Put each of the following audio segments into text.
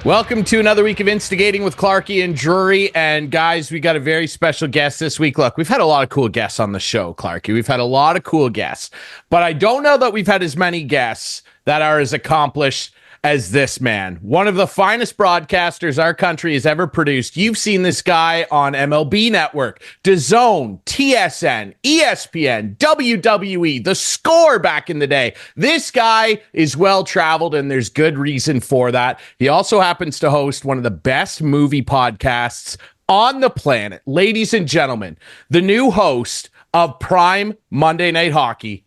Welcome to another week of Instigating with Clarkey and Drury. And guys, we got a very special guest this week. Look, we've had a lot of cool guests on the show, Clarkey. We've had a lot of cool guests, but I don't know that we've had as many guests that are as accomplished as this man. One of the finest broadcasters our country has ever produced. You've seen this guy on MLB Network, DAZN, TSN, ESPN, WWE, theScore back in the day. This guy is well-traveled, and there's good reason for that. He also happens to host one of the best movie podcasts on the planet. Ladies and gentlemen, the new host of Prime Monday Night Hockey,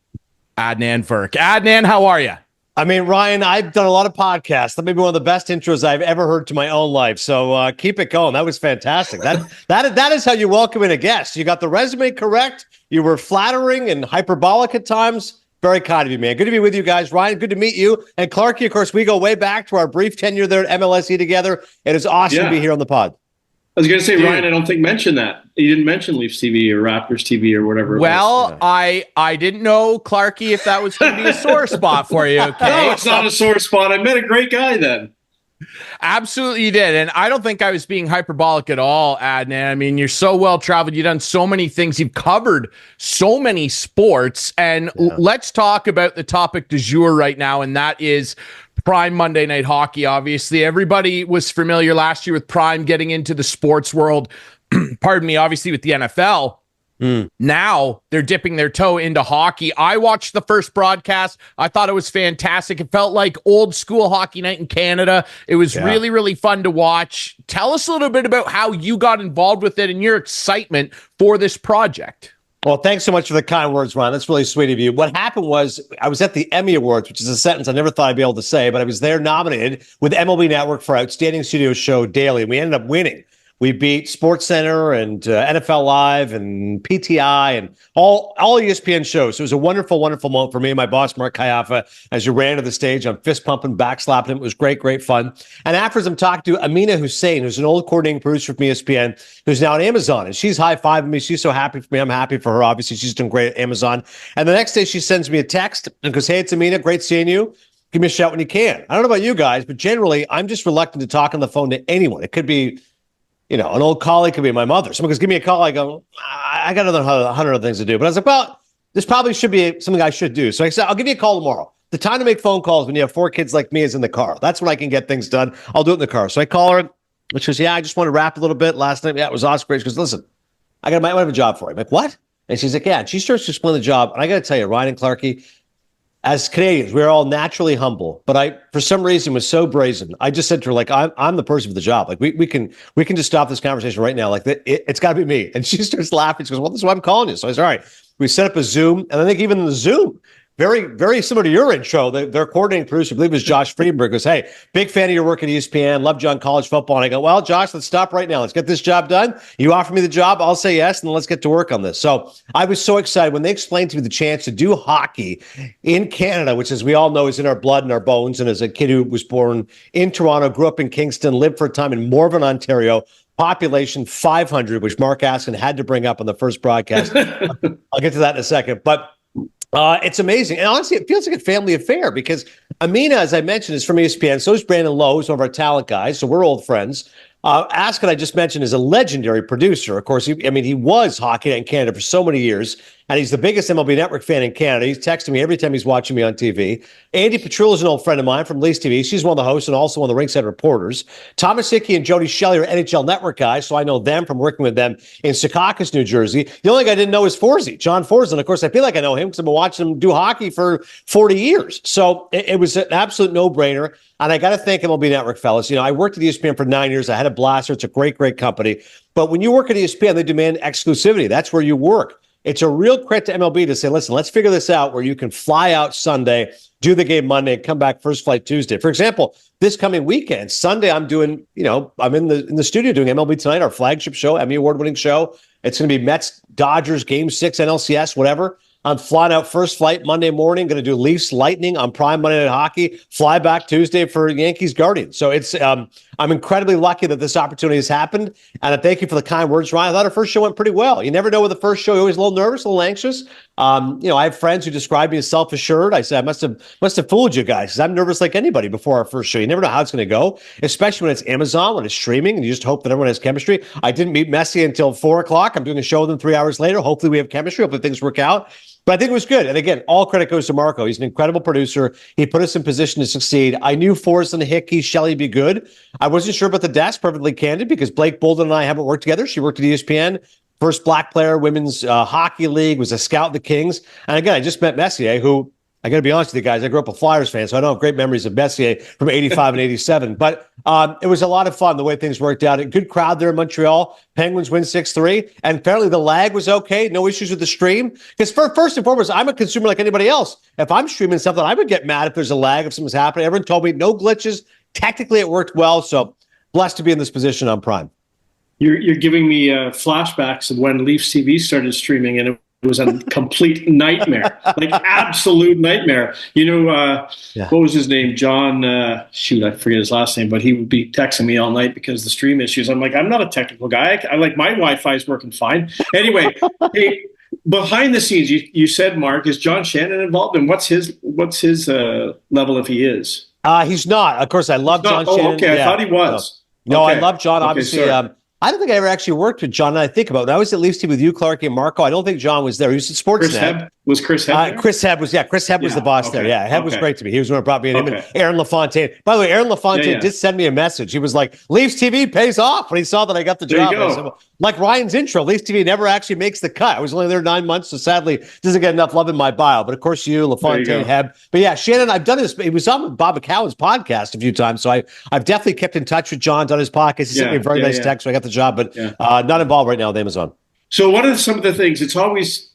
Adnan Virk. Adnan, how are you? I mean, Ryan, I've done a lot of podcasts. That may be one of the best intros I've ever heard to my own life. So keep it going. That was fantastic. That is how you welcome in a guest. You got the resume correct. You were flattering and hyperbolic at times. Very kind of you, man. Good to be with you guys. Ryan, good to meet you. And Clarkey, of course, we go way back to our brief tenure there at MLSE together. It is awesome to be here on the pod. I was going to say, Ryan, I don't think mention that. You didn't mention LeafsTV or Raptors TV or whatever. Well, I didn't know, Clarkey, if that was going to be a sore spot for you. Okay? No, it's not a sore spot. I met a great guy then. Absolutely you did. And I don't think I was being hyperbolic at all, Adnan. I mean, you're so well-traveled. You've done so many things. You've covered so many sports. And let's talk about the topic du jour right now, and that is Prime Monday Night Hockey. Obviously, everybody was familiar last year with Prime getting into the sports world. Pardon me, obviously with the NFL. Now they're dipping their toe into hockey. I watched the first broadcast. I thought it was fantastic. It felt like old school hockey night in Canada. It was really, really fun to watch. Tell us a little bit about how you got involved with it and your excitement for this project. Well, thanks so much for the kind words, Ron. That's really sweet of you. What happened was I was at the Emmy Awards, which is a sentence I never thought I'd be able to say, but I was there nominated with MLB Network for Outstanding Studio Show Daily, and we ended up winning. We beat SportsCenter and NFL Live and PTI and all ESPN shows. So it was a wonderful, wonderful moment for me and my boss, Mark Kayafa, as you ran to the stage. I'm fist pumping, back slapping him. It was great, great fun. And afterwards, I'm talking to Amina Hussein, who's an old coordinating producer from ESPN, who's now at Amazon. And she's high-fiving me. She's so happy for me. I'm happy for her. Obviously, she's doing great at Amazon. And the next day, she sends me a text and goes, "Hey, it's Amina. Great seeing you. Give me a shout when you can." I don't know about you guys, but generally, I'm just reluctant to talk on the phone to anyone. It could be, you know, an old colleague, could be my mother. Someone goes, "Give me a call." I go, "I got another 100 other things to do." But I was like, well, this probably should be something I should do. So I said, "I'll give you a call tomorrow." The time to make phone calls when you have 4 kids like me is in the car. That's when I can get things done. I'll do it in the car. So I call her, and she goes, "Yeah, I just want to rap a little bit last night. Yeah, it was awesome." Great. She goes, "Listen, I might have a job for you." I'm like, "What?" And she's like, "Yeah." And she starts to explain the job. And I got to tell you, Ryan and Clarkey, as Canadians, we're all naturally humble, but I, for some reason, was so brazen. I just said to her, like, I'm the person for the job. Like, we can just stop this conversation right now. Like, it's got to be me. And she starts laughing. She goes, "Well, this is why I'm calling you." So I said, "All right." We set up a Zoom, and I think even in the Zoom, very, very similar to your intro, their coordinating producer, I believe it was Josh Friedberg, goes, "Hey, big fan of your work at ESPN. Loved you on college football." And I go, "Well, Josh, let's stop right now. Let's get this job done. You offer me the job, I'll say yes, and let's get to work on this." So I was so excited when they explained to me the chance to do hockey in Canada, which, as we all know, is in our blood and our bones. And as a kid who was born in Toronto, grew up in Kingston, lived for a time in Morven, Ontario, population 500, which Mark Askin had to bring up on the first broadcast. I'll get to that in a second. But it's amazing. And honestly, it feels like a family affair because Amina, as I mentioned, is from ESPN. So is Brandon Lowe, who's one of our talent guys. So we're old friends. Askin, I just mentioned, is a legendary producer. Of course, he was hockey in Canada for so many years, and he's the biggest MLB Network fan in Canada. He's texting me every time he's watching me on TV. Andy Petrula is an old friend of mine from LeafsTV. She's one of the hosts and also one of the ringside reporters. Thomas Hickey and Jody Shelley are NHL Network guys, so I know them from working with them in Secaucus, New Jersey. The only guy I didn't know is Forsey, John Forsey. And of course, I feel like I know him because I've been watching him do hockey for 40 years. So it was an absolute no-brainer. And I got to thank MLB Network, fellas. You know, I worked at ESPN for 9 years. I had a blaster. It's a great, great company. But when you work at ESPN, they demand exclusivity. That's where you work. It's a real credit to MLB to say, listen, let's figure this out where you can fly out Sunday, do the game Monday, and come back first flight Tuesday. For example, this coming weekend, Sunday, I'm doing, I'm in the studio doing MLB Tonight, our flagship show, Emmy Award-winning show. It's going to be Mets, Dodgers, Game 6, NLCS, whatever. I'm flying out first flight Monday morning, going to do Leafs Lightning on Prime Monday Night Hockey, fly back Tuesday for Yankees Guardians. So it's I'm incredibly lucky that this opportunity has happened. And I thank you for the kind words, Ryan. I thought our first show went pretty well. You never know with the first show. You're always a little nervous, a little anxious. I have friends who describe me as self-assured. I said, I must have fooled you guys, because I'm nervous like anybody before our first show. You never know how it's going to go, especially when it's Amazon, when it's streaming, and you just hope that everyone has chemistry. I didn't meet Messi until 4 o'clock. I'm doing a show with him 3 hours later. Hopefully we have chemistry. Hopefully things work out. But I think it was good. And again, all credit goes to Marco. He's an incredible producer. He put us in position to succeed. I knew Forrest and Hickey, Shelley be good. I wasn't sure about the desk, perfectly candid, because Blake Bolden and I haven't worked together. She worked at ESPN. First black player, women's hockey league, was a scout in the Kings. And again, I just met Messier, who, I got to be honest with you guys, I grew up a Flyers fan, so I don't have great memories of Messier from 85 and 87. But it was a lot of fun the way things worked out. A good crowd there in Montreal. Penguins win 6-3. And apparently the lag was okay. No issues with the stream. Because first and foremost, I'm a consumer like anybody else. If I'm streaming something, I would get mad if there's a lag, if something's happening. Everyone told me no glitches. Technically, it worked well. So blessed to be in this position on Prime. You're giving me flashbacks of when Leafs TV started streaming, and it was a complete nightmare, like absolute nightmare. What was his name? John, I forget his last name, but he would be texting me all night because of the stream issues. I'm like, I'm not a technical guy. I like, my Wi-Fi is working fine. Anyway, hey, behind the scenes, you said, Mark, is John Shannon involved? And what's his level if he is? He's not. Of course, I love John Shannon. Okay, I thought he was. No, okay. I love John. Obviously, I don't think I ever actually worked with John. And I think about it. When I was at LeafsTV with you, Clarkey, and Marco, I don't think John was there. He was at Sportsnet. Was Chris Hebb there? Chris Hebb was the boss there. Yeah, Hebb was great to me. He was the one who brought me in. Him and Aaron LaFontaine. By the way, Aaron LaFontaine did send me a message. He was like, LeafsTV pays off when he saw that I got the job. I said, like Ryan's intro, LeafsTV never actually makes the cut. I was only there 9 months, so sadly doesn't get enough love in my bio. But of course, you, LaFontaine, Hebb. But yeah, Shannon, I've done this. He was on Bob McCowan's podcast a few times, so I've definitely kept in touch with John, done his podcast. He sent me a very nice text, so I got the job, but not involved right now with Amazon. So what are some of the things? It's always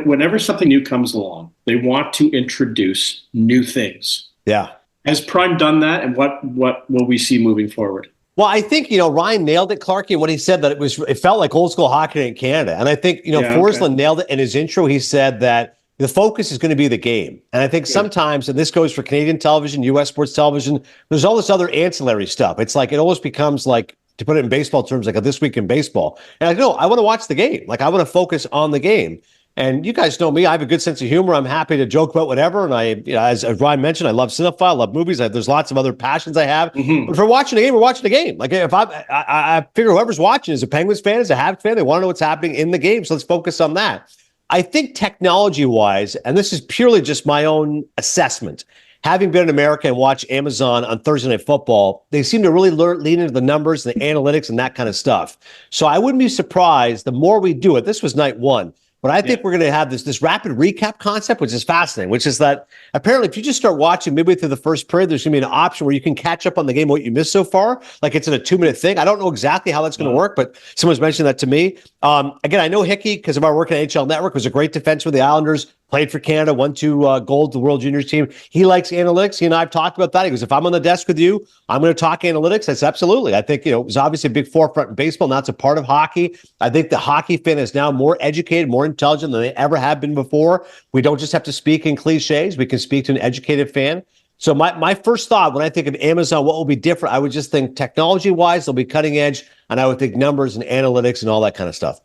whenever something new comes along, they want to introduce new things. Yeah. Has Prime done that, and what will we see moving forward? Well, I think, Ryan nailed it, Clarkey, when he said that it felt like old school hockey in Canada. And I think, Forsland nailed it in his intro. He said that the focus is going to be the game. And I think sometimes, and this goes for Canadian television, U.S. sports television, there's all this other ancillary stuff. It's like, it almost becomes like, to put it in baseball terms, like a This Week in Baseball. And I go, I want to watch the game. Like, I want to focus on the game. And you guys know me. I have a good sense of humor. I'm happy to joke about whatever. And as Ryan mentioned, I love Cinephile, I love movies. There's lots of other passions I have. Mm-hmm. But if we're watching a game, we're watching the game. Like, if I figure whoever's watching is a Penguins fan, is a Habs fan, they want to know what's happening in the game. So let's focus on that. I think technology-wise, and this is purely just my own assessment, having been in America and watched Amazon on Thursday Night Football, they seem to really lean into the numbers, the analytics, and that kind of stuff. So I wouldn't be surprised the more we do it. This was night one. But I think we're going to have this rapid recap concept, which is fascinating, which is that apparently if you just start watching midway through the first period, there's going to be an option where you can catch up on the game, what you missed so far. Like it's in a 2-minute thing. I don't know exactly how that's going to work, but someone's mentioned that to me. Again, I know Hickey, because of our work at NHL Network, was a great defenseman with the Islanders, played for Canada, won 2 gold to the World Juniors team. He likes analytics. He and I have talked about that. He goes, if I'm on the desk with you, I'm going to talk analytics. That's absolutely. I think, it was obviously a big forefront in baseball. Now it's a part of hockey. I think the hockey fan is now more educated, more intelligent than they ever have been before. We don't just have to speak in cliches. We can speak to an educated fan. So my first thought when I think of Amazon, what will be different? I would just think technology-wise, they'll be cutting edge. And I would think numbers and analytics and all that kind of stuff.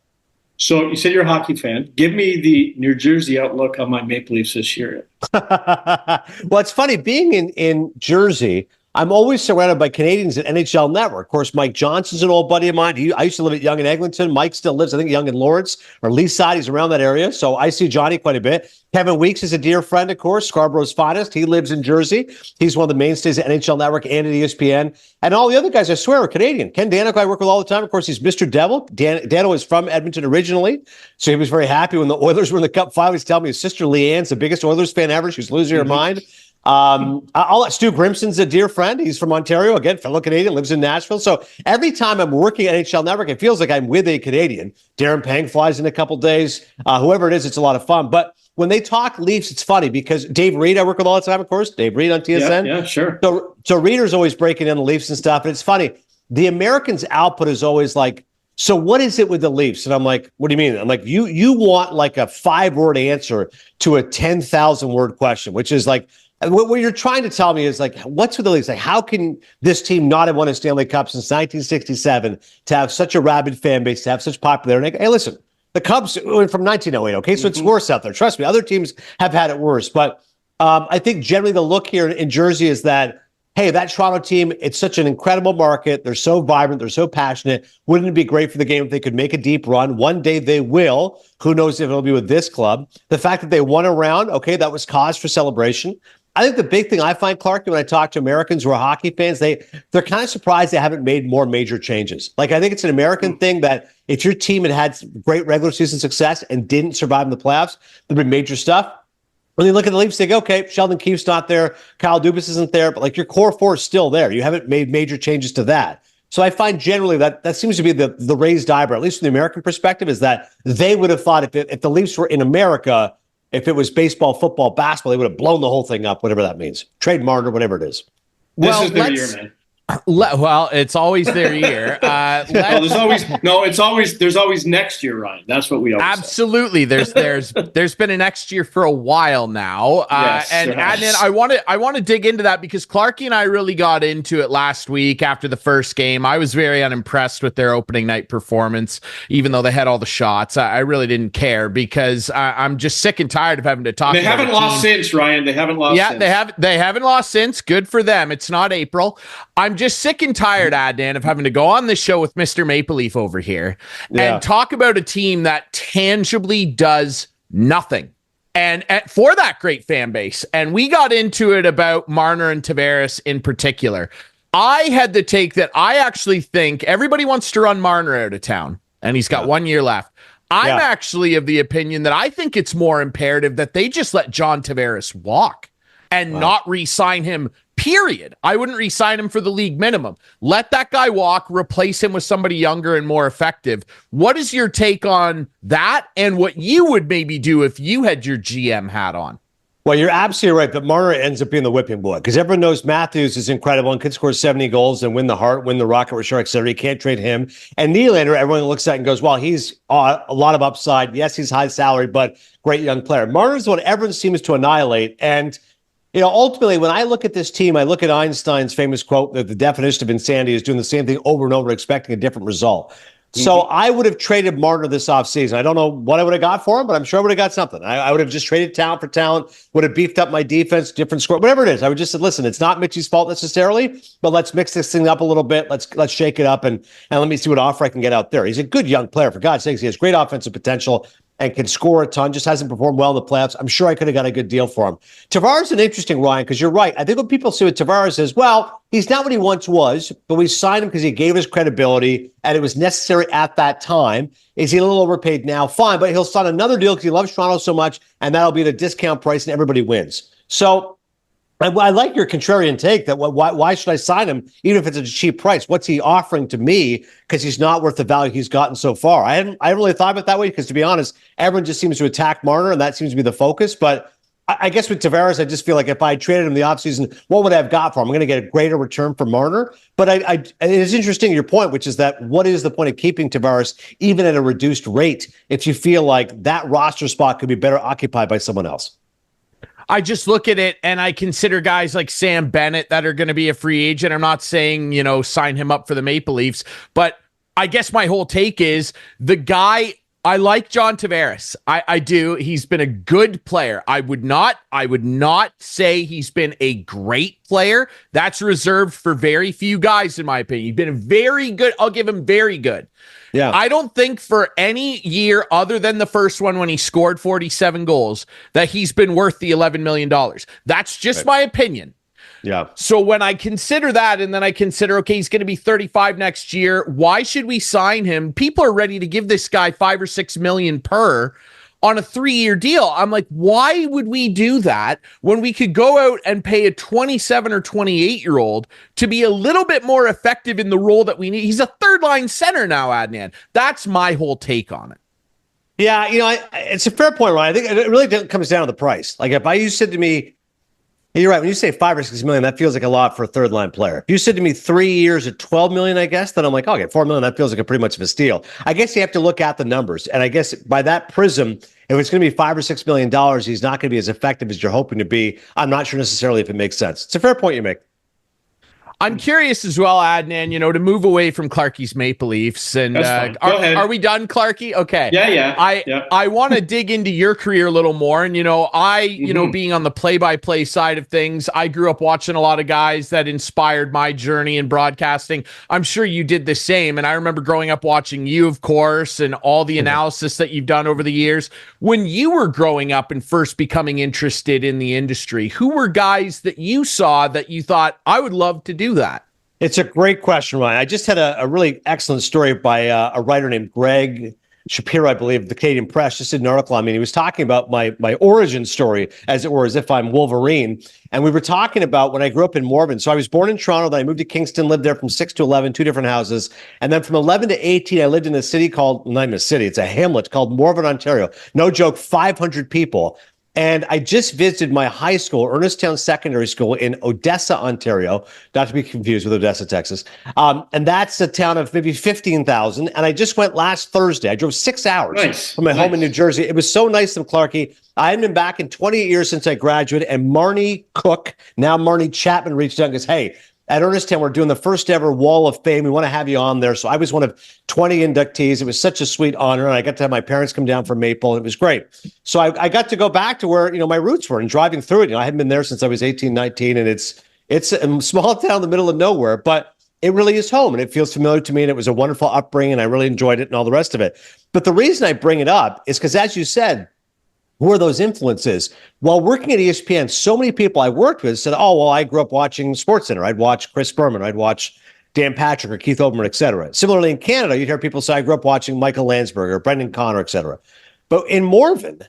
So you said you're a hockey fan. Give me the New Jersey outlook on my Maple Leafs this year. Well, it's funny. Being in Jersey, I'm always surrounded by Canadians at NHL Network. Of course, Mike Johnson's an old buddy of mine. I used to live at Yonge and Eglinton. Mike still lives, I think, Yonge and Lawrence or Leaside. He's around that area. So I see Johnny quite a bit. Kevin Weeks is a dear friend, of course, Scarborough's finest. He lives in Jersey. He's one of the mainstays at NHL Network and at ESPN. And all the other guys, I swear, are Canadian. Ken Danico, I work with all the time. Of course, he's Mr. Devil. Dano is from Edmonton originally. So he was very happy when the Oilers were in the Cup final. He's telling me his sister Leanne's the biggest Oilers fan ever. She's losing her mind. Stu Grimson's a dear friend. He's from Ontario, again, fellow Canadian, lives in Nashville. So every time I'm working at NHL Network, it feels like I'm with a Canadian. Darren Pang flies in a couple days. Whoever it is, it's a lot of fun. But when they talk Leafs, it's funny because Dave Reed, I work with all the time, of course. Dave Reed on TSN. Yeah, sure. So Reader's always breaking in the Leafs and stuff. And it's funny. The Americans' output is always like So what is it with the Leafs? And I'm like, what do you mean? I'm like, you want like a 5-word answer to a 10,000-word question, which is like, what you're trying to tell me is like, what's with the Leafs? Like, how can this team not have won a Stanley Cup since 1967, to have such a rabid fan base, to have such popularity? Hey, listen, the Cubs went from 1908, okay? So it's worse out there. Trust me, other teams have had it worse. But I think generally the look here in Jersey is that, hey, that Toronto team, it's such an incredible market. They're so vibrant. They're so passionate. Wouldn't it be great for the game if they could make a deep run? One day they will. Who knows if it'll be with this club. The fact that they won a round, okay, that was cause for celebration. I think the big thing I find, Clarkey, when I talk to Americans who are hockey fans, they're kind of surprised they haven't made more major changes. Like, I think it's an American thing that if your team had great regular season success and didn't survive in the playoffs, there'd be major stuff. When you look at the Leafs, they go, okay, Sheldon Keefe's not there, Kyle Dubas isn't there, but like your core four is still there. You haven't made major changes to that. So I find generally that seems to be the raised eyebrow, at least from the American perspective, is that they would have thought if the Leafs were in America, if it was baseball, football, basketball, they would have blown the whole thing up, whatever that means. Trade Marner, whatever it is. This is their year, man. Well, it's always their year. There's always next year, Ryan. That's what we always absolutely say. There's been a next year for a while now. Yes, and Adnan, I want to dig into that because Clarkey and I really got into it last week after the first game. I was very unimpressed with their opening night performance, even though they had all the shots. I really didn't care because I'm just sick and tired of having to talk. They haven't lost since, Ryan. They haven't lost. Yeah, since. They haven't lost since. Good for them. It's not April. I'm just sick and tired, Adnan, of having to go on this show with Mr. Maple Leaf over here and talk about a team that tangibly does nothing. And for that great fan base. And we got into it about Marner and Tavares in particular. I had the take that I actually think everybody wants to run Marner out of town, and he's got 1 year left. I'm actually of the opinion that I think it's more imperative that they just let John Tavares walk and not re-sign him, period. I wouldn't re-sign him for the league minimum. Let that guy walk, replace him with somebody younger and more effective. What is your take on that and what you would maybe do if you had your GM hat on? Well, you're absolutely right, but Marner ends up being the whipping boy because everyone knows Matthews is incredible and could score 70 goals and win the Hart, win the Rocket, Richard, etc. You can't trade him. And Nylander, everyone looks at and goes, well, he's a lot of upside. Yes, he's high salary, but great young player. Marner's what everyone seems to annihilate. And you know, ultimately, when I look at this team, I look at Einstein's famous quote that the definition of insanity is doing the same thing over and over, expecting a different result. So I would have traded Marner this offseason. I don't know what I would have got for him, but I'm sure I would have got something. I would have just traded talent for talent, would have beefed up my defense, different score, whatever it is. I would just say, listen, it's not Mitchie's fault necessarily, but let's mix this thing up a little bit. Let's shake it up and let me see what offer I can get out there. He's a good young player, for God's sakes. He has great offensive potential and can score a ton, just hasn't performed well in the playoffs. I'm sure I could have got a good deal for him. Tavares is an interesting, Ryan, because you're right. I think what people see with Tavares is, well, he's not what he once was, but we signed him because he gave us credibility and it was necessary at that time. Is he a little overpaid now? Fine, but he'll sign another deal because he loves Toronto so much, and that'll be at a discount price and everybody wins. So I like your contrarian take that why should I sign him even if it's a cheap price? What's he offering to me? Because he's not worth the value he's gotten so far. I haven't really thought of it that way because, to be honest, everyone just seems to attack Marner and that seems to be the focus. But I guess with Tavares, I just feel like if I traded him in the offseason, what would I have got for him? I'm going to get a greater return for Marner. But it is interesting, your point, which is that what is the point of keeping Tavares even at a reduced rate if you feel like that roster spot could be better occupied by someone else? I just look at it and I consider guys like Sam Bennett that are going to be a free agent. I'm not saying, sign him up for the Maple Leafs, but I guess my whole take is the guy. I like John Tavares. I do. He's been a good player. I would not say he's been a great player. That's reserved for very few guys, in my opinion. He's been very good. I'll give him very good. Yeah. I don't think for any year other than the first one when he scored 47 goals that he's been worth the $11 million. That's just my opinion. Yeah. So when I consider that and then I consider, okay, he's going to be 35 next year. Why should we sign him? People are ready to give this guy $5 or $6 million per on a 3-year deal. I'm like, why would we do that when we could go out and pay a 27 or 28-year-old to be a little bit more effective in the role that we need? He's a third-line center now, Adnan. That's my whole take on it. Yeah, it's a fair point, Ryan. I think it really comes down to the price. Like if you said to me, You're right. When you say 5 or 6 million, that feels like a lot for a third line player. If you said to me 3 years at 12 million, I guess, then I'm like, okay, 4 million, that feels like a pretty much of a steal. I guess you have to look at the numbers. And I guess by that prism, if it's going to be $5 or $6 million, he's not going to be as effective as you're hoping to be. I'm not sure necessarily if it makes sense. It's a fair point you make. I'm curious as well, Adnan, to move away from Clarkey's Maple Leafs. And are we done, Clarkey? Okay. Yeah. I want to dig into your career a little more. And, being on the play-by-play side of things, I grew up watching a lot of guys that inspired my journey in broadcasting. I'm sure you did the same. And I remember growing up watching you, of course, and all the analysis that you've done over the years. When you were growing up and first becoming interested in the industry, who were guys that you saw that you thought, I would love to do that? It's a great question, Ryan. I just had a really excellent story by a writer named Greg Shapiro, I believe, the Canadian Press, just did an article. I mean, he was talking about my origin story, as it were, as if I'm Wolverine. And we were talking about when I grew up in Morven. So I was born in Toronto, then I moved to Kingston, lived there from 6 to 11, 2 different houses. And then from 11 to 18, I lived in a city called, not even a city, it's a hamlet called Morven, Ontario. No joke, 500 people. And I just visited my high school, Ernesttown Secondary School in Odessa, Ontario, not to be confused with Odessa, Texas. And that's a town of maybe 15,000. And I just went last Thursday. I drove 6 hours from my home in New Jersey. It was so nice of Clarkey. I hadn't been back in 28 years since I graduated. And Marnie Cook, now Marnie Chapman, reached out and goes, hey, at Ernesttown, we're doing the first ever Wall of Fame. We want to have you on there. So I was one of 20 inductees. It was such a sweet honor. And I got to have my parents come down from Maple. And it was great. So I got to go back to where, my roots were and driving through it. I hadn't been there since I was 18, 19. And it's a small town in the middle of nowhere, but it really is home. And it feels familiar to me. And it was a wonderful upbringing. And I really enjoyed it and all the rest of it. But the reason I bring it up is because, as you said, who are those influences? While working at ESPN, so many people I worked with said, oh, well, I grew up watching SportsCenter. I'd watch Chris Berman. I'd watch Dan Patrick or Keith Olbermann, et cetera. Similarly, in Canada, you'd hear people say, I grew up watching Michael Landsberg or Brendan Connor, et cetera. But in Morven,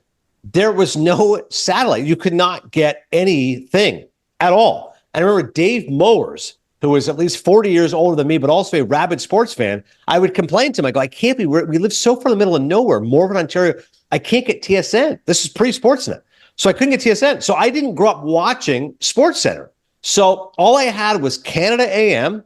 there was no satellite. You could not get anything at all. I remember Dave Mowers, who was at least 40 years older than me, but also a rabid sports fan. I would complain to him. I go, I can't be, we live so far in the middle of nowhere, Morven, Ontario. I can't get TSN. This is pre-Sportsnet. So I couldn't get TSN. So I didn't grow up watching SportsCenter. So all I had was Canada AM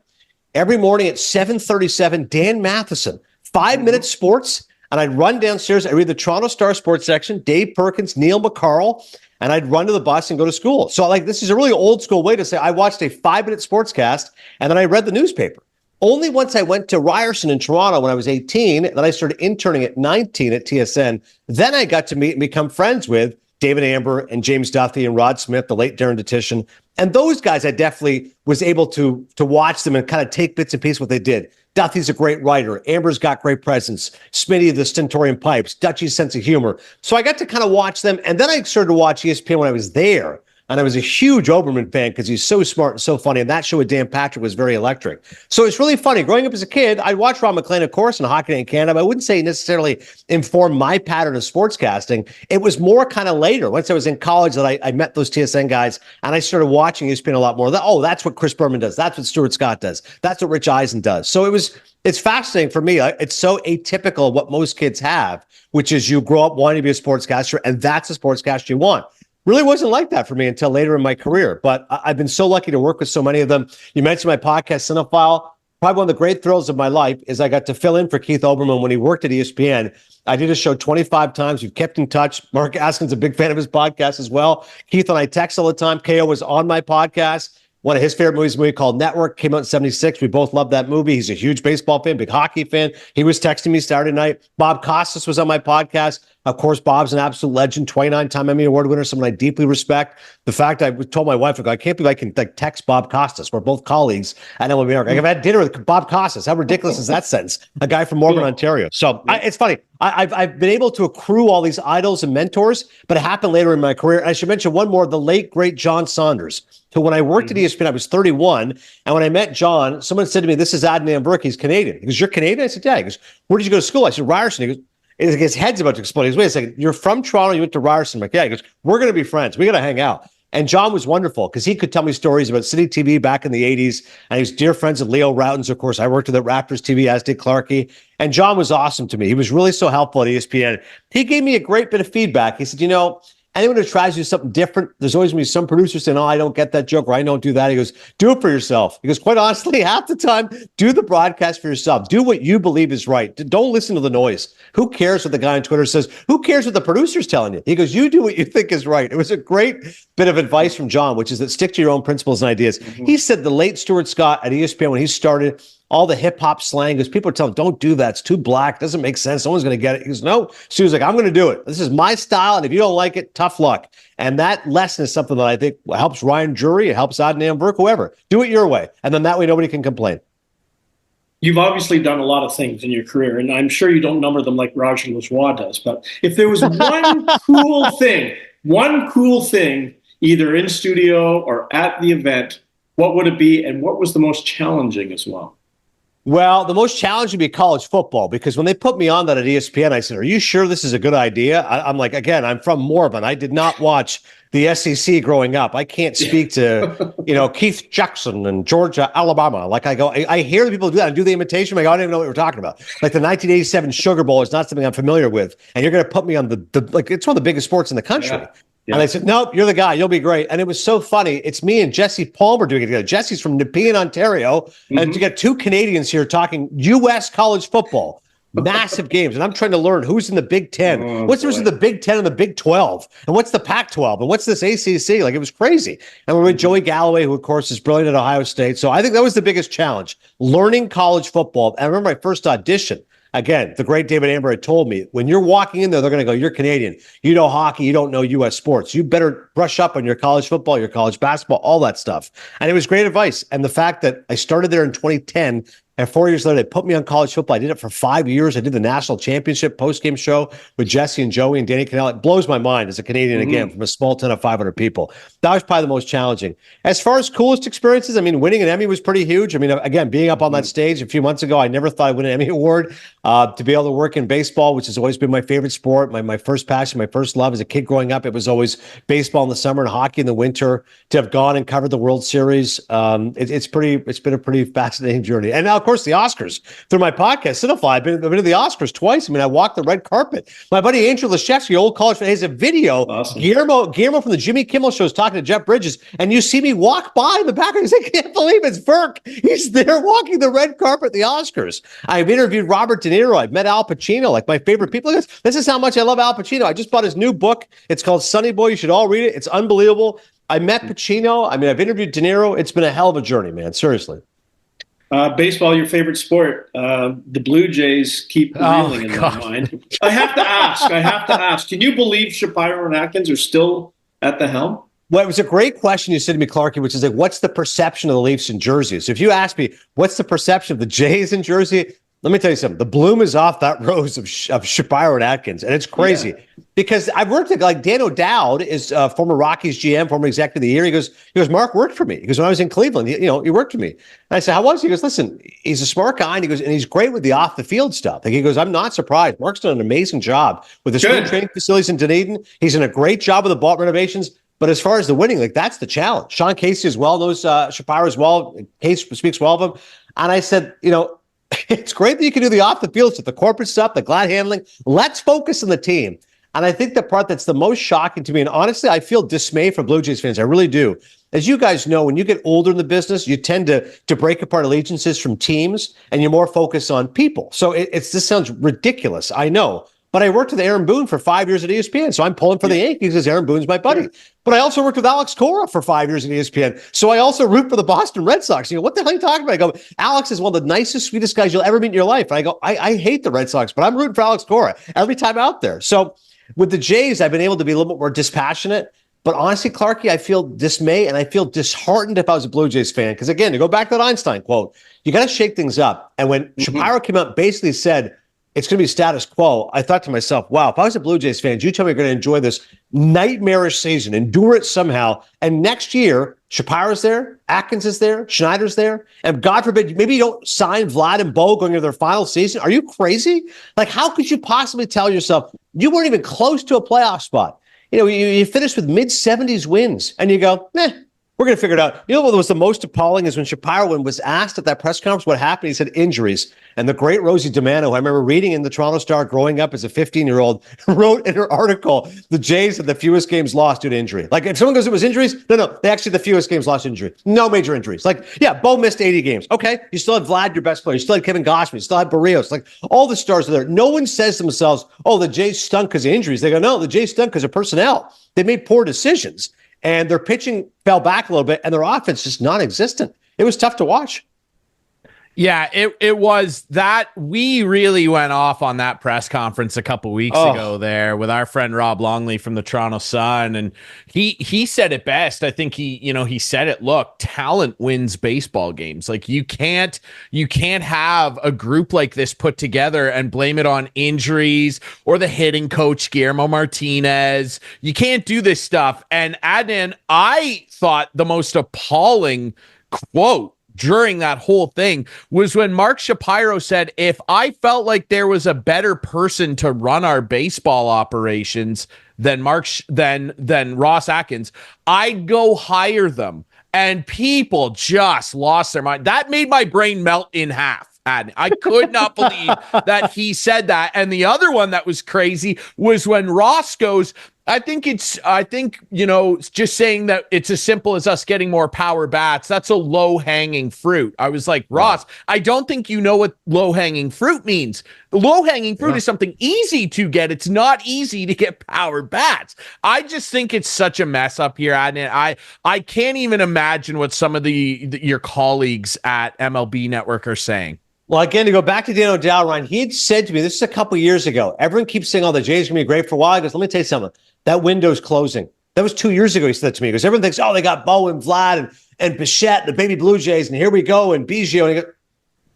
every morning at 7:37, Dan Matheson, 5-minute sports. And I'd run downstairs. I'd read the Toronto Star sports section, Dave Perkins, Neil McCarl, and I'd run to the bus and go to school. So this is a really old school way to say I watched a 5-minute sportscast and then I read the newspaper. Only once I went to Ryerson in Toronto when I was 18, then I started interning at 19 at TSN. Then I got to meet and become friends with David Amber and James Duthie and Rod Smith, the late Darren Detition. And those guys, I definitely was able to watch them and kind of take bits and pieces what they did. Duthie's a great writer. Amber's got great presence. Smitty, the Stentorian Pipes, Dutchie's sense of humor. So I got to kind of watch them. And then I started to watch ESPN when I was there. And I was a huge Olbermann fan because he's so smart and so funny. And that show with Dan Patrick was very electric. So it's really funny. Growing up as a kid, I'd watch Ron McLean, of course, in Hockey Night in Canada. But I wouldn't say necessarily informed my pattern of sportscasting. It was more kind of later, once I was in college, that I met those TSN guys. And I started watching ESPN a lot more. That's what Chris Berman does. That's what Stuart Scott does. That's what Rich Eisen does. So it's fascinating for me. It's so atypical of what most kids have, which is you grow up wanting to be a sportscaster, and that's a sportscaster you want. Really wasn't like that for me until later in my career, but I've been so lucky to work with so many of them. You mentioned my podcast, Cinephile. Probably one of the great thrills of my life is I got to fill in for Keith Olbermann when he worked at ESPN. I did his show 25 times. We've kept in touch. Mark Askin's a big fan of his podcast as well. Keith and I text all the time. KO was on my podcast. One of his favorite movies, a movie called Network, came out in 76. We both loved that movie. He's a huge baseball fan, big hockey fan. He was texting me Saturday night. Bob Costas was on my podcast. Of course, Bob's an absolute legend, 29-time Emmy Award winner, someone I deeply respect. The fact I told my wife, I can't believe I can text Bob Costas. We're both colleagues at MLB Network. I've had dinner with Bob Costas. How ridiculous is that sentence? A guy from Morven, Ontario. So it's funny. I've been able to accrue all these idols and mentors, but it happened later in my career. And I should mention one more, the late, great John Saunders, who when I worked at ESPN, I was 31. And when I met John, someone said to me, this is Adnan Virk. He's Canadian. He goes, you're Canadian? I said, yeah. He goes, where did you go to school? I said, Ryerson. He goes, his head's about to explode. He goes, wait a second, you're from Toronto, you went to Ryerson. I'm like, yeah. He goes, we're going to be friends. We got to hang out. And John was wonderful because he could tell me stories about City TV back in the 80s. And he was dear friends with Leo Routens. Of course, I worked with at Raptors TV, as did Clarkey. And John was awesome to me. He was really so helpful at ESPN. He gave me a great bit of feedback. He said, anyone who tries to do something different, there's always going to be some producers saying, oh, I don't get that joke, or I don't do that. He goes, do it for yourself. He goes, quite honestly, half the time, do the broadcast for yourself. Do what you believe is right. Don't listen to the noise. Who cares what the guy on Twitter says? Who cares what the producer's telling you? He goes, you do what you think is right. It was a great bit of advice from John, which is that stick to your own principles and ideas. He said the late Stuart Scott at ESPN, when he started, all the hip hop slang, because people are telling him, don't do that. It's too black. Doesn't make sense. No one's going to get it. He goes, no. So he was like, I'm going to do it. This is my style. And if you don't like it, tough luck. And that lesson is something that I think helps Ryan Jury. It helps Adnan Virk, whoever. Do it your way. And then that way, nobody can complain. You've obviously done a lot of things in your career, and I'm sure you don't number them like Roger Lajoie does. But if there was one cool thing, either in studio or at the event, what would it be? And what was the most challenging as well? Well, the most challenging would be college football, because when they put me on that at ESPN, I said, are you sure this is a good idea? I'm like, again, I'm from Mormon. I did not watch the SEC growing up. I can't speak to, Keith Jackson and Georgia, Alabama. Like I hear the people do that and do the imitation. I don't even know what we're talking about. Like the 1987 Sugar Bowl is not something I'm familiar with. And you're going to put me on it's one of the biggest sports in the country. Yeah. Yeah. And I said, nope, you're the guy. You'll be great. And it was so funny. It's me and Jesse Palmer doing it together. Jesse's from Nepean, Ontario. And to get two Canadians here talking U.S. college football, massive games. And I'm trying to learn who's in the Big Ten. What's the difference in the Big Ten and the Big 12? And what's the Pac-12? And what's this ACC? Like, it was crazy. And we're with Joey Galloway, who, of course, is brilliant at Ohio State. So I think that was the biggest challenge, learning college football. And I remember my first audition. Again, the great David Amber had told me, when you're walking in there, they're going to go, you're Canadian. You know hockey. You don't know U.S. sports. You better brush up on your college football, your college basketball, all that stuff. And it was great advice. And the fact that I started there in 2010, and 4 years later, they put me on college football. I did it for 5 years. I did the national championship postgame show with Jesse and Joey and Danny Cannell. It blows my mind as a Canadian, again, from a small town of 500 people. That was probably the most challenging. As far as coolest experiences, I mean, winning an Emmy was pretty huge. I mean, again, being up on that stage a few months ago, I never thought I'd win an Emmy Award. To be able to work in baseball, which has always been my favorite sport, my first passion, my first love as a kid growing up, it was always baseball in the summer and hockey in the winter. To have gone and covered the World Series, it's been a pretty fascinating journey. And now, of course, the Oscars. Through my podcast, Cinephile, I've been to the Oscars twice. I mean, I walked the red carpet. My buddy Angel Leshevsky, old college fan, has a video. Awesome. Guillermo from the Jimmy Kimmel Show is talking to Jeff Bridges, and you see me walk by in the background. He's like, I can't believe it's Virk. He's there walking the red carpet at the Oscars. I've interviewed Robert De Niro. I've met Al Pacino, like my favorite people. This is how much I love Al Pacino. I just bought his new book. It's called Sonny Boy. You should all read it. It's unbelievable. I met Pacino. I mean, I've interviewed De Niro. It's been a hell of a journey, man. Seriously. Baseball, your favorite sport. The Blue Jays keep reeling in my mind. I have to ask. Can you believe Shapiro and Atkins are still at the helm? Well, it was a great question you said to me, Clarkey, which is like, what's the perception of the Leafs in Jersey? So if you ask me, what's the perception of the Jays in Jersey? Let me tell you something. The bloom is off that rose of Shapiro and Atkins, and it's crazy because I've worked with, like, Dan O'Dowd is former Rockies GM, former executive of the year. He goes, Mark worked for me. He goes, when I was in Cleveland, he worked for me. And I said, how was he? He goes, listen, he's a smart guy, and he's great with the off the field stuff. Like, he goes, I'm not surprised. Mark's done an amazing job with the spring training facilities in Dunedin. He's done a great job with the ball renovations. But as far as the winning, like, that's the challenge. Sean Casey as well knows Shapiro as well. Case speaks well of him. And I said, it's great that you can do the off the field stuff, the corporate stuff, the glad handling. Let's focus on the team. And I think the part that's the most shocking to me, and honestly, I feel dismay for Blue Jays fans. I really do. As you guys know, when you get older in the business, you tend to break apart allegiances from teams, and you're more focused on people. So this sounds ridiculous, I know. But I worked with Aaron Boone for 5 years at ESPN, so I'm pulling for the Yankees because Aaron Boone's my buddy. But I also worked with Alex Cora for 5 years at ESPN, so I also root for the Boston Red Sox. What the hell are you talking about? I go, Alex is one of the nicest, sweetest guys you'll ever meet in your life. And I go, I hate the Red Sox, but I'm rooting for Alex Cora every time out there. So with the Jays, I've been able to be a little bit more dispassionate. But honestly, Clarkey, I feel dismay and I feel disheartened if I was a Blue Jays fan. Because again, to go back to that Einstein quote, you got to shake things up. And when Shapiro came out and basically said, it's going to be status quo, I thought to myself, wow, if I was a Blue Jays fan, you tell me you're going to enjoy this nightmarish season, endure it somehow. And next year, Shapiro's there, Atkins is there, Schneider's there. And God forbid, maybe you don't sign Vlad and Bo going into their final season. Are you crazy? Like, how could you possibly tell yourself you weren't even close to a playoff spot? You finished with mid-70s wins and you go, we're We're going to figure it out. You know what was the most appalling is when Shapiro was asked at that press conference what happened, he said injuries. And the great Rosie DiManno, who I remember reading in the Toronto Star growing up as a 15-year-old, wrote in her article, the Jays had the fewest games lost due to injury. Like, if someone goes, it was injuries, no, they actually the fewest games lost injury. No major injuries. Like, yeah, Bo missed 80 games. Okay, you still had Vlad, your best player. You still had Kevin Gossman. You still had Barrios. Like, all the stars are there. No one says to themselves, oh, the Jays stunk because of injuries. They go, no, the Jays stunk because of personnel. They made poor decisions. And their pitching fell back a little bit, and their offense just non-existent. It was tough to watch. Yeah, it was that we really went off on that press conference a couple weeks ago there with our friend Rob Longley from the Toronto Sun, and he said it best. I think he said it. Look, talent wins baseball games. Like you can't have a group like this put together and blame it on injuries or the hitting coach Guillermo Martinez. You can't do this stuff. And Adnan, I thought the most appalling quote during that whole thing was when Mark Shapiro said, if I felt like there was a better person to run our baseball operations than Ross Atkins, I'd go hire them. And people just lost their mind. That made my brain melt in half. I could not believe that he said that. And the other one that was crazy was when Ross goes, I think it's just saying that it's as simple as us getting more power bats. That's a low-hanging fruit. I was like, Ross, I don't think you know what low-hanging fruit means. Low-hanging fruit is something easy to get. It's not easy to get power bats. I just think it's such a mess up here, Adnan. I can't even imagine what some of your colleagues at MLB Network are saying. Well, again, to go back to Dan O'Dowd, Ryan, he had said to me, this is a couple years ago, everyone keeps saying, oh, the Jays are going to be great for a while. He goes, let me tell you something. That window's closing. That was 2 years ago, he said that to me. He goes, everyone thinks, oh, they got Bo and Vlad and Bichette, the baby Blue Jays, and here we go, and Biggio. And he goes,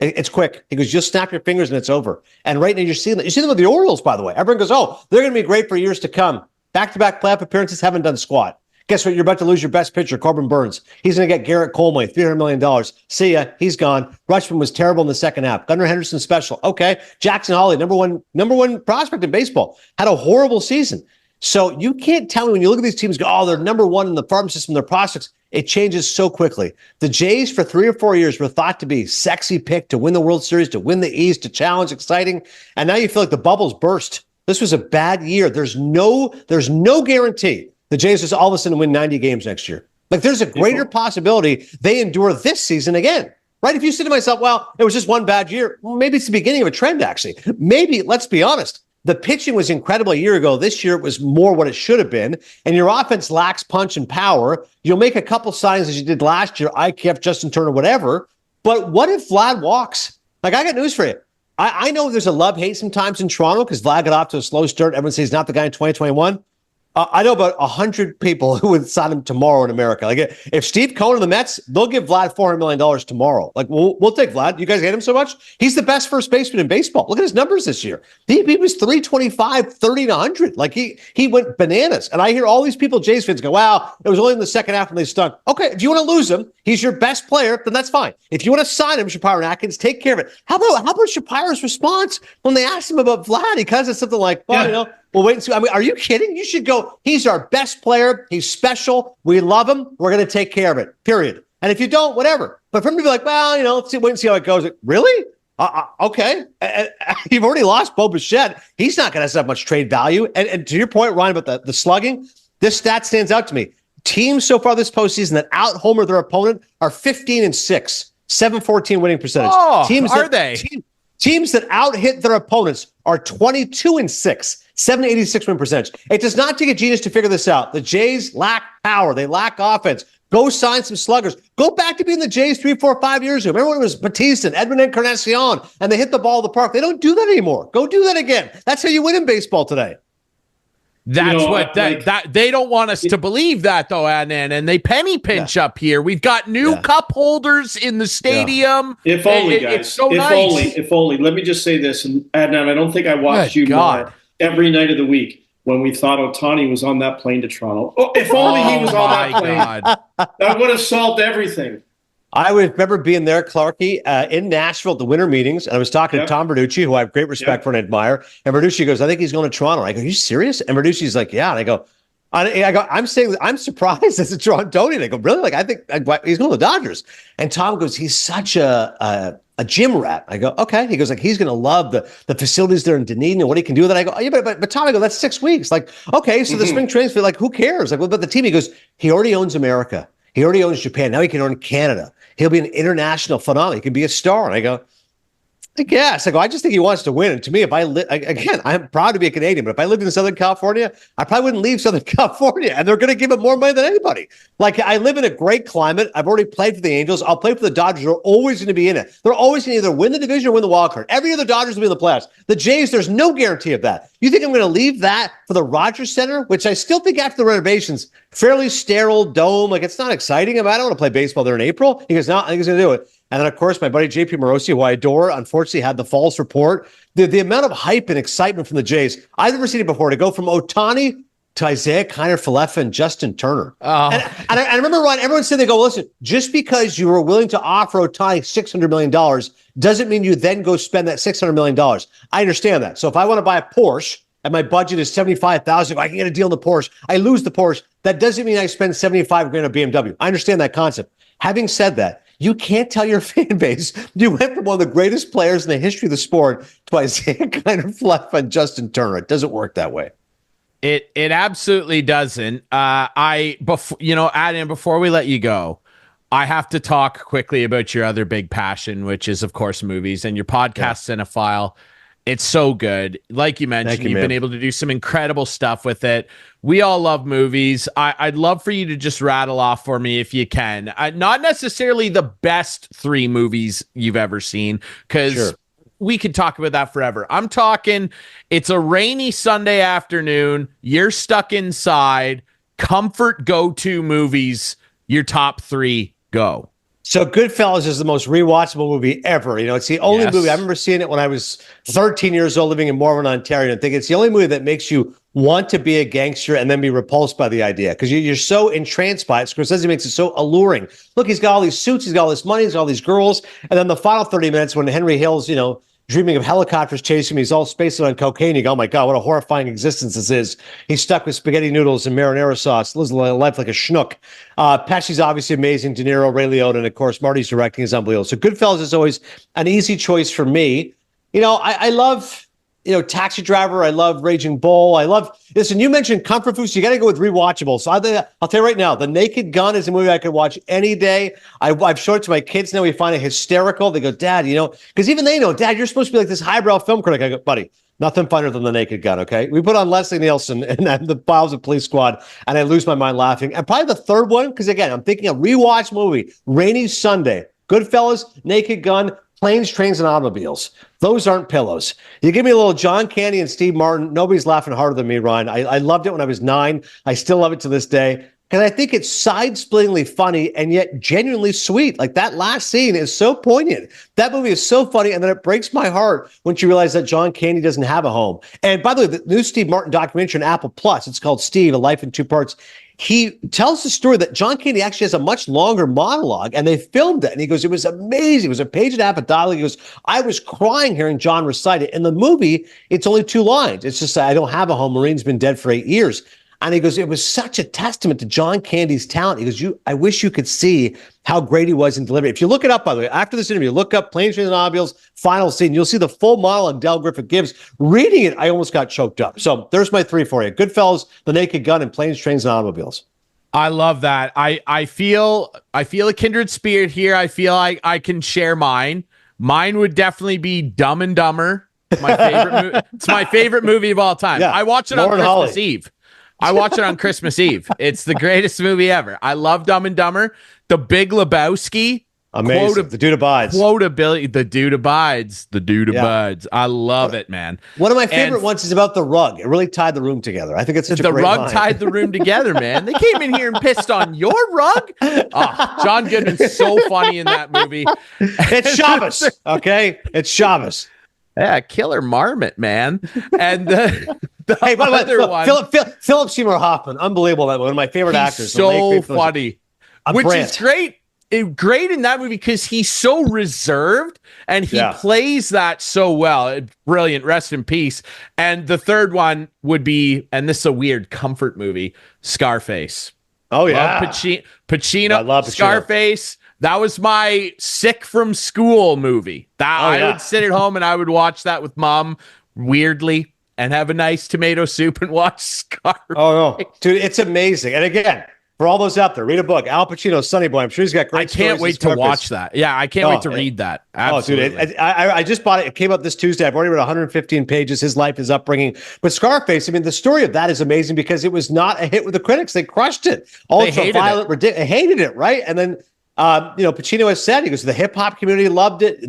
it's quick. He goes, just snap your fingers and it's over. And right now you're seeing that. You see them with the Orioles, by the way. Everyone goes, oh, they're going to be great for years to come. Back-to-back playoff appearances, haven't done squat. Guess what? You're about to lose your best pitcher, Corbin Burns. He's going to get Garrett Coleman, $300 million. See ya. He's gone. Rutschman was terrible in the second half. Gunnar Henderson special. Okay. Jackson Holly, number one prospect in baseball, had a horrible season. So you can't tell me when you look at these teams, go, oh, they're number one in the farm system, their prospects. It changes so quickly. The Jays for 3 or 4 years were thought to be sexy pick to win the World Series, to win the East, to challenge, exciting. And now you feel like the bubble's burst. This was a bad year. There's no guarantee the Jays just all of a sudden win 90 games next year. Like there's a greater possibility they endure this season again, right? If you say to myself, well, it was just one bad year. Well, maybe it's the beginning of a trend, actually. Maybe, let's be honest, the pitching was incredible a year ago. This year it was more what it should have been. And your offense lacks punch and power. You'll make a couple signings as you did last year, IKF, Justin Turner, whatever. But what if Vlad walks? Like, I got news for you. I know there's a love-hate sometimes in Toronto because Vlad got off to a slow start. Everyone says he's not the guy in 2021. I know about 100 people who would sign him tomorrow in America. Like, if Steve Cohen and the Mets, they'll give Vlad $400 million tomorrow. Like, we'll take Vlad. You guys hate him so much? He's the best first baseman in baseball. Look at his numbers this year. He was 325, 30 to 100. Like, he went bananas. And I hear all these people, Jays fans, go, wow, it was only in the second half when they stunk. Okay, if you want to lose him, he's your best player, then that's fine. If you want to sign him, Shapiro and Atkins, take care of it. How about Shapiro's response when they asked him about Vlad? He kind of said something like, well, we'll wait and see. I mean, are you kidding? You should go, he's our best player. He's special. We love him. We're going to take care of it, period. And if you don't, whatever. But for him to be like, well, let's wait and see how it goes. Like, really? Okay. You've already lost Bo Bichette. He's not going to have much trade value. And to your point, Ryan, about the slugging, this stat stands out to me. Teams so far this postseason that out-homer their opponent are 15-6, 714 winning percentage. Oh, Teams that out-hit their opponents are 22-6, 786 win percentage. It does not take a genius to figure this out. The Jays lack power. They lack offense. Go sign some sluggers. Go back to being the Jays 3, 4, 5 years ago. Remember when it was Batista and Edmund Encarnacion and they hit the ball in the park? They don't do that anymore. Go do that again. That's how you win in baseball today. That's that they don't want us to believe that, though, Adnan, and they penny pinch up here. We've got new cup holders in the stadium. If only, guys. It's so nice. If only. Let me just say this, and Adnan, I don't think I watched you more every night of the week when we thought Ohtani was on that plane to Toronto. Oh, if only he was on that plane. That would have solved everything. I would remember being there, Clarkey, in Nashville at the winter meetings, and I was talking to Tom Verducci, who I have great respect for and admire. And Verducci goes, I think he's going to Toronto. I go, are you serious? And Verducci's like, yeah. And I go, I'm saying I'm surprised as a Torontonian. I go, really? Like, I think he's going to the Dodgers. And Tom goes, he's such a gym rat. I go, okay. He goes, like, he's going to love the facilities there in Dunedin and what he can do with it. I go, oh, yeah, but Tom, I go, that's 6 weeks. Like, okay, so the spring transfer, like, who cares? Like, what about the team? He goes, he already owns America. He already owns Japan. Now he can own Canada. He'll be an international phenomenon. He can be a star. And I go, I guess. I just think he wants to win. And to me, if I live, again, I'm proud to be a Canadian, but if I lived in Southern California, I probably wouldn't leave Southern California. And they're going to give him more money than anybody. Like, I live in a great climate. I've already played for the Angels. I'll play for the Dodgers. They're always going to be in it. They're always going to either win the division or win the wild card. Every year the Dodgers will be in the playoffs. The Jays, there's no guarantee of that. You think I'm going to leave that for the Rogers Center, which I still think after the renovations, fairly sterile dome. Like, it's not exciting. I don't want to play baseball there in April. He goes, no, I think he's going to do it. And then, of course, my buddy JP Morosi, who I adore, unfortunately had the false report. The amount of hype and excitement from the Jays, I've never seen it before, to go from Ohtani to Isaiah Kiner-Falefa and Justin Turner. Oh. And I remember, Ron, everyone said, they go, listen, just because you were willing to offer Ohtani $600 million doesn't mean you then go spend that $600 million. I understand that. So if I want to buy a Porsche and my budget is $75,000, I can get a deal in the Porsche. I lose the Porsche. That doesn't mean I spend $75 grand on BMW. I understand that concept. Having said that, you can't tell your fan base you went from one of the greatest players in the history of the sport to Isaiah Kiner-Falefa and Justin Turner. It doesn't work that way. It absolutely doesn't. Adnan, before we let you go, I have to talk quickly about your other big passion, which is, of course, movies, and your podcast, Cinephile. It's so good. Like you mentioned, you've been able to do some incredible stuff with it. We all love movies. I'd love for you to just rattle off for me if you can. Not necessarily the best 3 movies you've ever seen, because we could talk about that forever. I'm talking, it's a rainy Sunday afternoon. You're stuck inside. Comfort go-to movies. Your top 3, go. So Goodfellas is the most rewatchable movie ever. You know, it's the only movie. I remember seeing it when I was 13 years old, living in Morven, Ontario. And I think it's the only movie that makes you want to be a gangster and then be repulsed by the idea, because you're so entranced by it. Scorsese makes it so alluring. Look, he's got all these suits, he's got all this money, he's got all these girls. And then the final 30 minutes when Henry Hill's, dreaming of helicopters chasing him, he's all spaced on cocaine. You go, oh my God, what a horrifying existence this is. He's stuck with spaghetti noodles and marinara sauce, lives a life like a schnook. Pesci's obviously amazing, De Niro, Ray Liotta, and of course, Marty's directing is unbelievable. So Goodfellas is always an easy choice for me. I love, Taxi Driver. I love Raging Bull. Listen, you mentioned comfort food, so you got to go with rewatchable. So I'll tell you right now, The Naked Gun is a movie I could watch any day. I've showed it to my kids now. We find it hysterical. They go, Dad, because even they know, Dad, you're supposed to be like this highbrow film critic. I go, buddy, nothing funnier than The Naked Gun, okay? We put on Leslie Nielsen and the Files of Police Squad, and I lose my mind laughing. And probably the third one, because again, I'm thinking a rewatch movie, Rainy Sunday, Goodfellas, Naked Gun, Planes, Trains, and Automobiles. Those aren't pillows. You give me a little John Candy and Steve Martin. Nobody's laughing harder than me, Ryan. I loved it when I was 9. I still love it to this day. And I think it's side-splittingly funny and yet genuinely sweet. Like, that last scene is so poignant. That movie is so funny, and then it breaks my heart when you realize that John Candy doesn't have a home. And by the way, the new Steve Martin documentary on Apple Plus, it's called Steve, A Life in 2 Parts. He tells the story that John Candy actually has a much longer monologue, and they filmed it. And he goes, it was amazing. It was a page and a half of dialogue. He goes, I was crying hearing John recite it. In the movie, it's only 2 lines. It's just, I don't have a home. Marine's been dead for 8 years. And he goes, it was such a testament to John Candy's talent. He goes, I wish you could see how great he was in delivery. If you look it up, by the way, after this interview, look up Planes, Trains, and Automobiles final scene. You'll see the full monologue Del Griffith gives. Reading it, I almost got choked up. So there's my 3 for you. Goodfellas, The Naked Gun, and Planes, Trains, and Automobiles. I love that. I feel a kindred spirit here. I feel like I can share mine. Mine would definitely be Dumb and Dumber. My favorite It's my favorite movie of all time. Yeah, I watch it on Christmas Eve. I watch it on Christmas Eve. It's the greatest movie ever. I love Dumb and Dumber. The Big Lebowski. Amazing. The Dude Abides. Quotability. The Dude Abides. The Dude Abides. I love it, man. One of my favorite ones is about the rug. It really tied the room together. I think it's such a great rug line. tied the room together, man. They came in here and pissed on your rug. Oh, John Goodman's so funny in that movie. It's Shabbos, okay? It's Shabbos. Yeah, killer marmot, man. And the other one, Philip Seymour Hoffman, unbelievable. That one of my favorite actors. So funny, which is great. great in that movie because he's so reserved and he plays that so well. Brilliant. Rest in peace. And the third one would be, and this is a weird comfort movie, Scarface. Oh, yeah. Love Pacino. I love Pacino. Scarface. That was my sick from school movie. I would sit at home and I would watch that with mom weirdly and have a nice tomato soup and watch Scarface. Oh, no. Dude, it's amazing. And again, for all those out there, read a book. Al Pacino's Sonny Boy. I'm sure he's got great stories. I can't wait to watch that. Yeah, I can't wait to read that. Absolutely. Oh, dude, I just bought it. It came out this Tuesday. I've already read 115 pages. His life, his upbringing. But Scarface, I mean, the story of that is amazing because it was not a hit with the critics. They crushed it. Ultra-violent, ridiculous. They hated it, right? And then Pacino has said, he goes, the hip hop community loved it.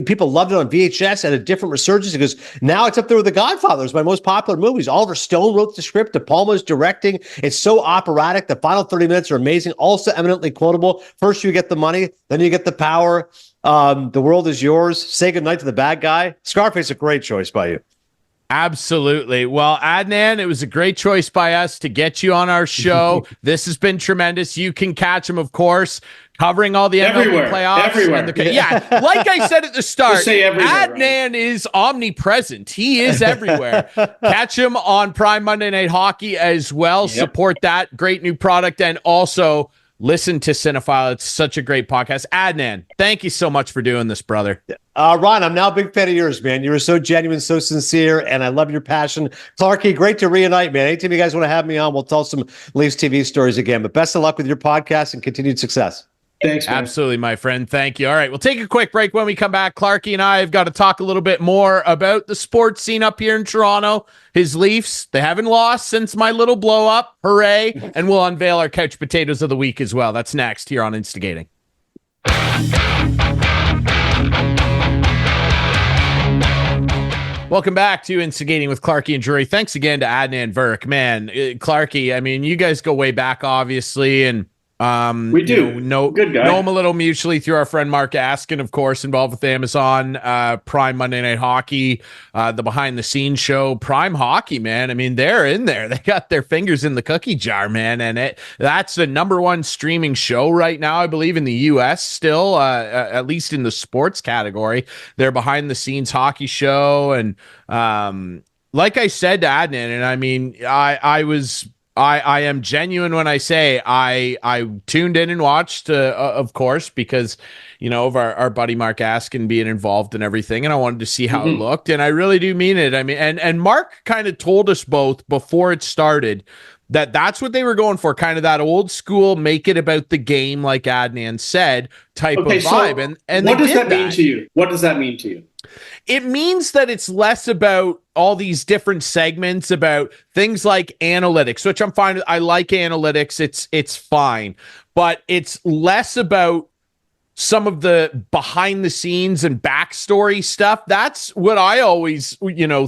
People loved it on VHS at a different resurgence. He goes, now it's up there with The Godfather. It's my most popular movies. Oliver Stone wrote the script. De Palma's directing. It's so operatic. The final 30 minutes are amazing. Also eminently quotable. First you get the money, then you get the power. The world is yours. Say goodnight to the bad guy. Scarface, a great choice by you. Absolutely. Well, Adnan, it was a great choice by us to get you on our show. This has been tremendous. You can catch him, of course, covering all the MLB playoffs. Everywhere. Yeah, like I said at the start, Adnan is omnipresent. He is everywhere. Catch him on Prime Monday Night Hockey as well. Yep. Support that. Great new product. And also listen to Cinephile. It's such a great podcast. Adnan, thank you so much for doing this, brother. Ron, I'm now a big fan of yours, man. You were so genuine, so sincere, and I love your passion. Clarkey, great to reunite, man. Anytime you guys want to have me on, we'll tell some Leafs TV stories again. But best of luck with your podcast and continued success. Thanks, man. Absolutely, my friend. Thank you. All right, we'll take a quick break. When we come back, Clarkey and I have got to talk a little bit more about the sports scene up here in Toronto. His Leafs, they haven't lost since my little blow up. Hooray. And we'll unveil our couch potatoes of the week as well. That's next here on Instigating. Welcome back to Instigating with Clarkey and Drury. Thanks again to Adnan Virk. Man, Clarkey, I mean, you guys go way back, obviously, and we do. Good guy. Know him a little mutually through our friend Mark Askin, of course, involved with Amazon Prime Monday Night Hockey, the behind the scenes show, Prime Hockey, man. I mean, they're in there. They got their fingers in the cookie jar, man. And that's the #1 streaming show right now, I believe, in the US still, at least in the sports category. Their behind the scenes hockey show. And like I said to Adnan, and I mean, I am genuine when I say I tuned in and watched, of course, because, of our buddy Mark Askin being involved in everything, and I wanted to see how it looked, and I really do mean it. I mean, and Mark kind of told us both before it started that that's what they were going for, kind of that old school, make it about the game, like Adnan said, type of vibe. And what does that mean to you? What does that mean to you? It means that it's less about all these different segments, about things like analytics, which I'm fine with. I like analytics. It's fine. But it's less about some of the behind the scenes and backstory stuff. That's what I always,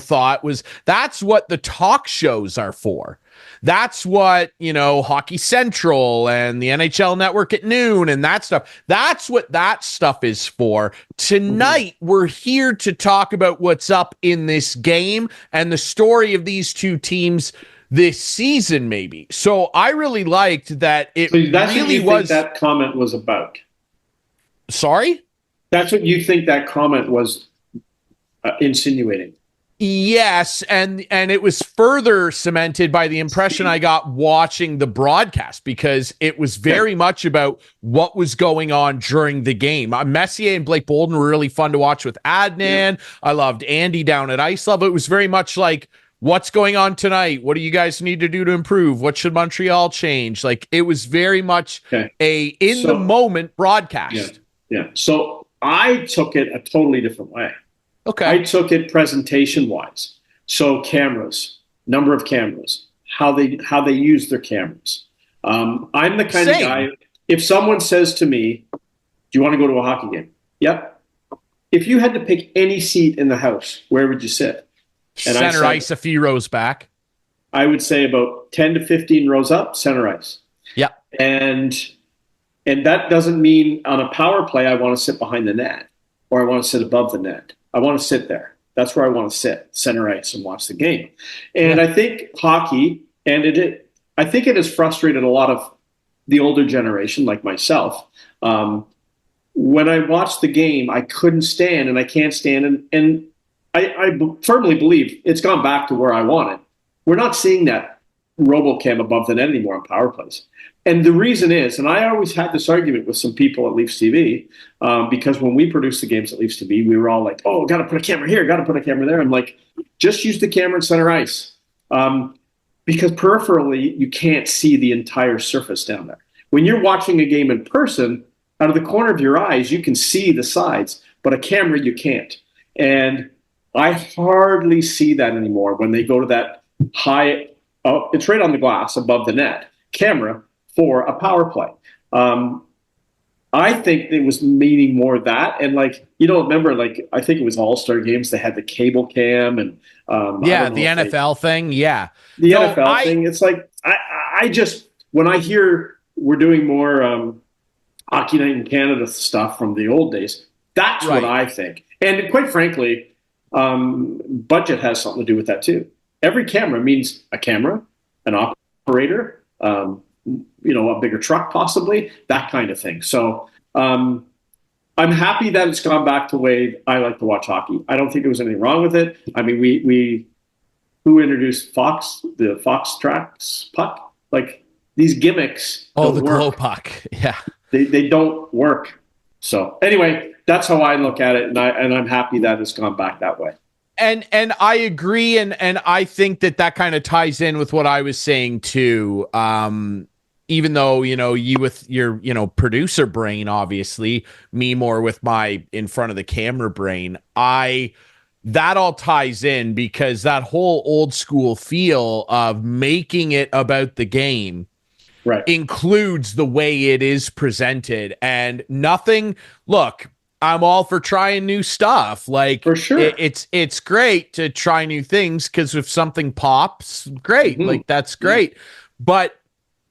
thought was that's what the talk shows are for. That's what, Hockey Central and the NHL Network at noon and that stuff. That's what that stuff is for. Tonight, we're here to talk about what's up in this game and the story of these two teams this season, maybe. So I really liked that it that's really what you think that comment was about. Sorry? That's what you think that comment was insinuating. Yes, and it was further cemented by the impression I got watching the broadcast, because it was very much about what was going on during the game. Messier and Blake Bolden were really fun to watch with Adnan. Yeah. I loved Andy down at Ice Level. It was very much like, what's going on tonight? What do you guys need to do to improve? What should Montreal change? Like, it was very much a the moment broadcast. Yeah. So I took it a totally different way. Okay. I took it presentation-wise. So cameras, number of cameras, how they use their cameras. I'm the kind of guy, if someone says to me, do you want to go to a hockey game? Yep. If you had to pick any seat in the house, where would you sit? And center ice a few rows back. I would say about 10 to 15 rows up, center ice. Yep. And that doesn't mean on a power play I want to sit behind the net or I want to sit above the net. I want to sit there. That's where I want to sit, center ice, and watch the game. And I think hockey, I think it has frustrated a lot of the older generation like myself, When I watched the game, I couldn't stand, and I can't stand, and I firmly believe it's gone back to where I want it. We're not seeing that RoboCam above the net anymore on power plays. And the reason is, and I always had this argument with some people at Leafs TV, because when we produced the games at Leafs TV, we were all like, oh, got to put a camera here, got to put a camera there. I'm like, just use the camera in center ice. Because peripherally, you can't see the entire surface down there. When you're watching a game in person, out of the corner of your eyes, you can see the sides, but a camera, you can't. And I hardly see that anymore when they go to that high, it's right on the glass above the net, camera for a power play. I think it was meaning more that. And like, remember, like, I think it was All-Star games, they had the cable cam and the NFL thing. Yeah. The NFL thing. It's like, I just, when I hear we're doing more Hockey Night in Canada stuff from the old days, that's what I think. And quite frankly, budget has something to do with that too. Every camera means a camera, an operator, a bigger truck possibly, that kind of thing. So I'm happy that it's gone back to the way I like to watch hockey. I don't think there was anything wrong with it. I mean, who introduced the Fox Tracks puck? Like, these gimmicks don't the work. glow puck. Yeah. They don't work. So anyway, that's how I look at it, and I'm happy that it's gone back that way. And I agree, and I think that kind of ties in with what I was saying too. Even though, you with your, producer brain, obviously, me more with my in front of the camera brain, that all ties in because that whole old school feel of making it about the game includes the way it is presented. And look, I'm all for trying new stuff. Like, for sure, it's great to try new things because if something pops, great. Mm-hmm. Like, that's great. But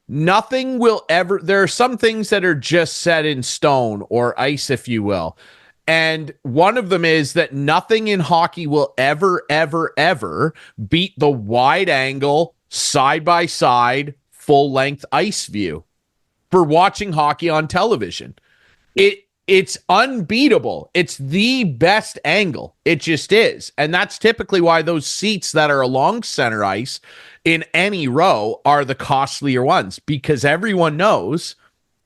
nothing will ever, there are some things that are just set in stone or ice, if you will. And one of them is that nothing in hockey will ever, ever, ever beat the wide angle, side by side, full length ice view for watching hockey on television. It's unbeatable. It's the best angle. It just is. And that's typically why those seats that are along center ice in any row are the costlier ones, because everyone knows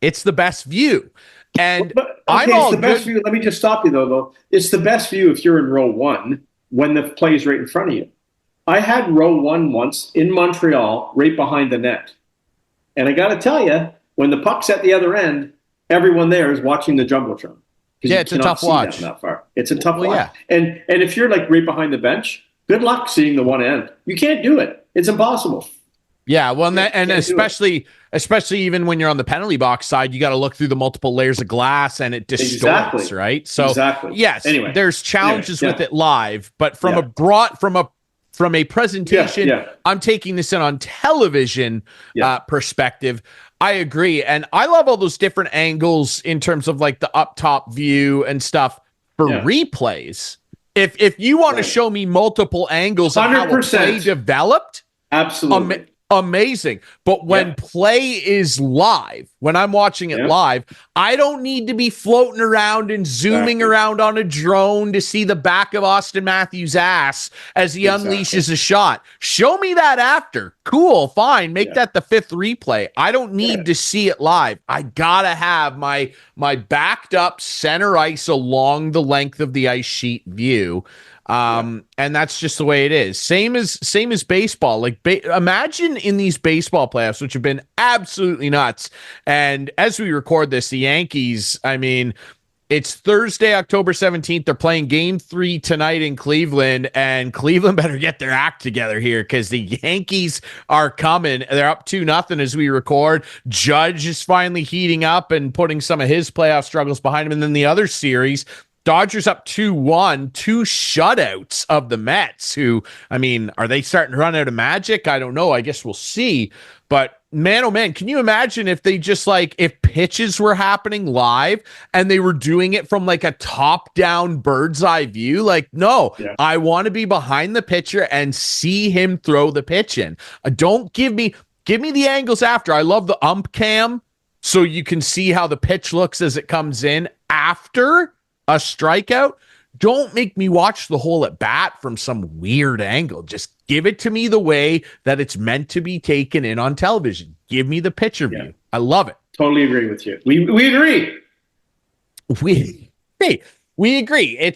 it's the best view. And it's the best view. Let me just stop you though. It's the best view if you're in row one when the play is right in front of you. I had row one once in Montreal, right behind the net. And I got to tell you, when the puck's at the other end, everyone there is watching the Jumbotron. Yeah, it's a tough watch. That far. It's a tough watch. Yeah. And if you're like right behind the bench, good luck seeing the one end. You can't do it. It's impossible. Yeah, well, and especially even when you're on the penalty box side, you got to look through the multiple layers of glass and it distorts, right? So yes, there's challenges with it live, but from a presentation, I'm taking this in on television perspective. I agree. And I love all those different angles in terms of like the up top view and stuff for replays. If you want to show me multiple angles of how a play developed, absolutely. Amazing. But when play is live, when I'm watching it live, I don't need to be floating around and zooming around on a drone to see the back of Austin Matthews' ass as he unleashes a shot. Show me that after. Cool, fine. Make that the fifth replay. I don't need to see it live. I gotta have my backed up center ice along the length of the ice sheet view. And that's just the way it is. Same as baseball. Like imagine in these baseball playoffs, which have been absolutely nuts. And as we record this, the Yankees, I mean, it's Thursday, October 17th. They're playing game 3 tonight in Cleveland, and Cleveland better get their act together here because the Yankees are coming. They're up 2-0 as we record. Judge is finally heating up and putting some of his playoff struggles behind him. And then the other series, Dodgers up 2-1, 2 shutouts of the Mets, who, I mean, are they starting to run out of magic? I don't know. I guess we'll see. But man, oh man, can you imagine if they just if pitches were happening live and they were doing it from like a top-down bird's eye view? Like, no, I want to be behind the pitcher and see him throw the pitch in. Don't give me the angles after. I love the ump cam. so you can see how the pitch looks as it comes in after a strikeout. Don't make me watch the whole at bat from some weird angle. Just give it to me the way that it's meant to be taken in on television. Give me the picture view. I love it. Totally agree with you. We agree. We agree.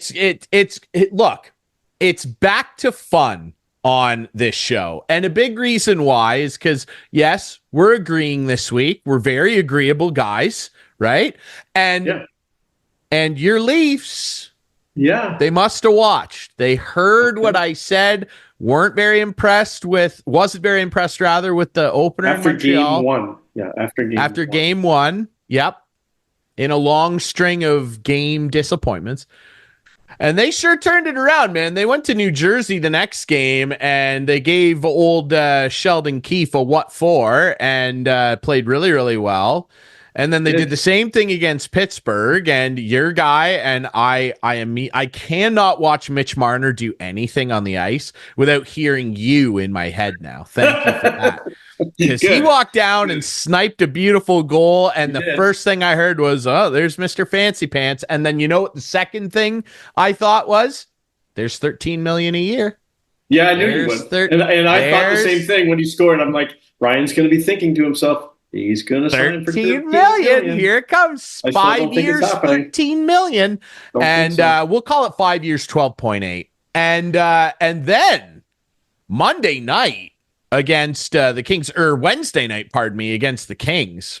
Look, it's back to fun on this show. And a big reason why is because, yes, we're agreeing this week. We're very agreeable guys, right? And your Leafs, they must have watched. They heard what I said, wasn't very impressed with the opener after in Montreal. Game 1. Yeah, after game one. Yep. In a long string of game disappointments. And they sure turned it around, man. They went to New Jersey the next game, and they gave old Sheldon Keefe a what for, and played really, really well. And then they did the same thing against Pittsburgh, and your guy and I cannot watch Mitch Marner do anything on the ice without hearing you in my head now. Thank you for that. Because he walked down and sniped a beautiful goal, and the first thing I heard was, oh, there's Mr. Fancy Pants. And then you know what the second thing I thought was? There's $13 million a year. Yeah, I knew you would. And I thought the same thing when he scored. I'm like, Ryan's going to be thinking to himself, he's going to sign for $13 million. Here it comes. 5 years, $13 million. And we'll call it 5 years, 12.8. And then Monday night against the Kings, or Wednesday night, pardon me, against the Kings.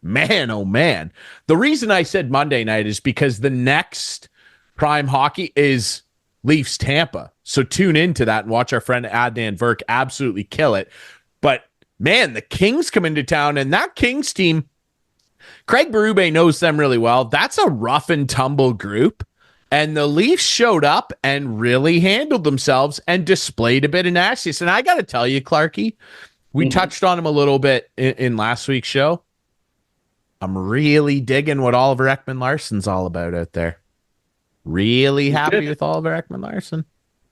Man, oh man. The reason I said Monday night is because the next prime hockey is Leafs Tampa. So tune into that and watch our friend Adnan Virk absolutely kill it. But man, the Kings come into town, and that Kings team, Craig Berube knows them really well. That's a rough and tumble group. And the Leafs showed up and really handled themselves and displayed a bit of nastiness. And I got to tell you, Clarkey, we touched on him a little bit in last week's show. I'm really digging what Oliver Ekman-Larsson's all about out there. Really happy with Oliver Ekman-Larsson.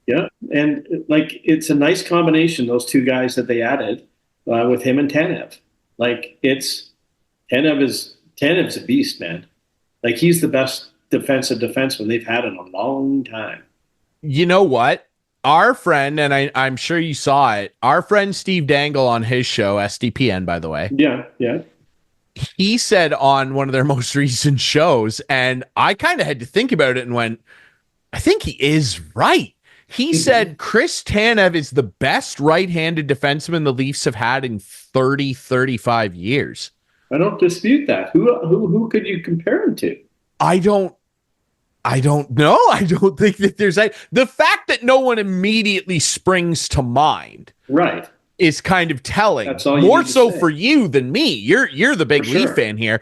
Yeah, and like it's a nice combination, those two guys that they added with him and Tanev. Like Tanev's a beast, man. Like he's the best defensive defenseman they've had in a long time. You know what? Our friend, and I'm sure you saw it, our friend Steve Dangle on his show, SDPN, by the way. Yeah. He said on one of their most recent shows, and I kind of had to think about it and went, I think he is right. He said Chris Tanev is the best right-handed defenseman the Leafs have had in 35 years. I don't dispute that. Who could you compare him to? I don't know. I don't think that there's the fact that no one immediately springs to mind. Right. Is kind of telling. That's all more so for you than me. You're the big Leaf fan here.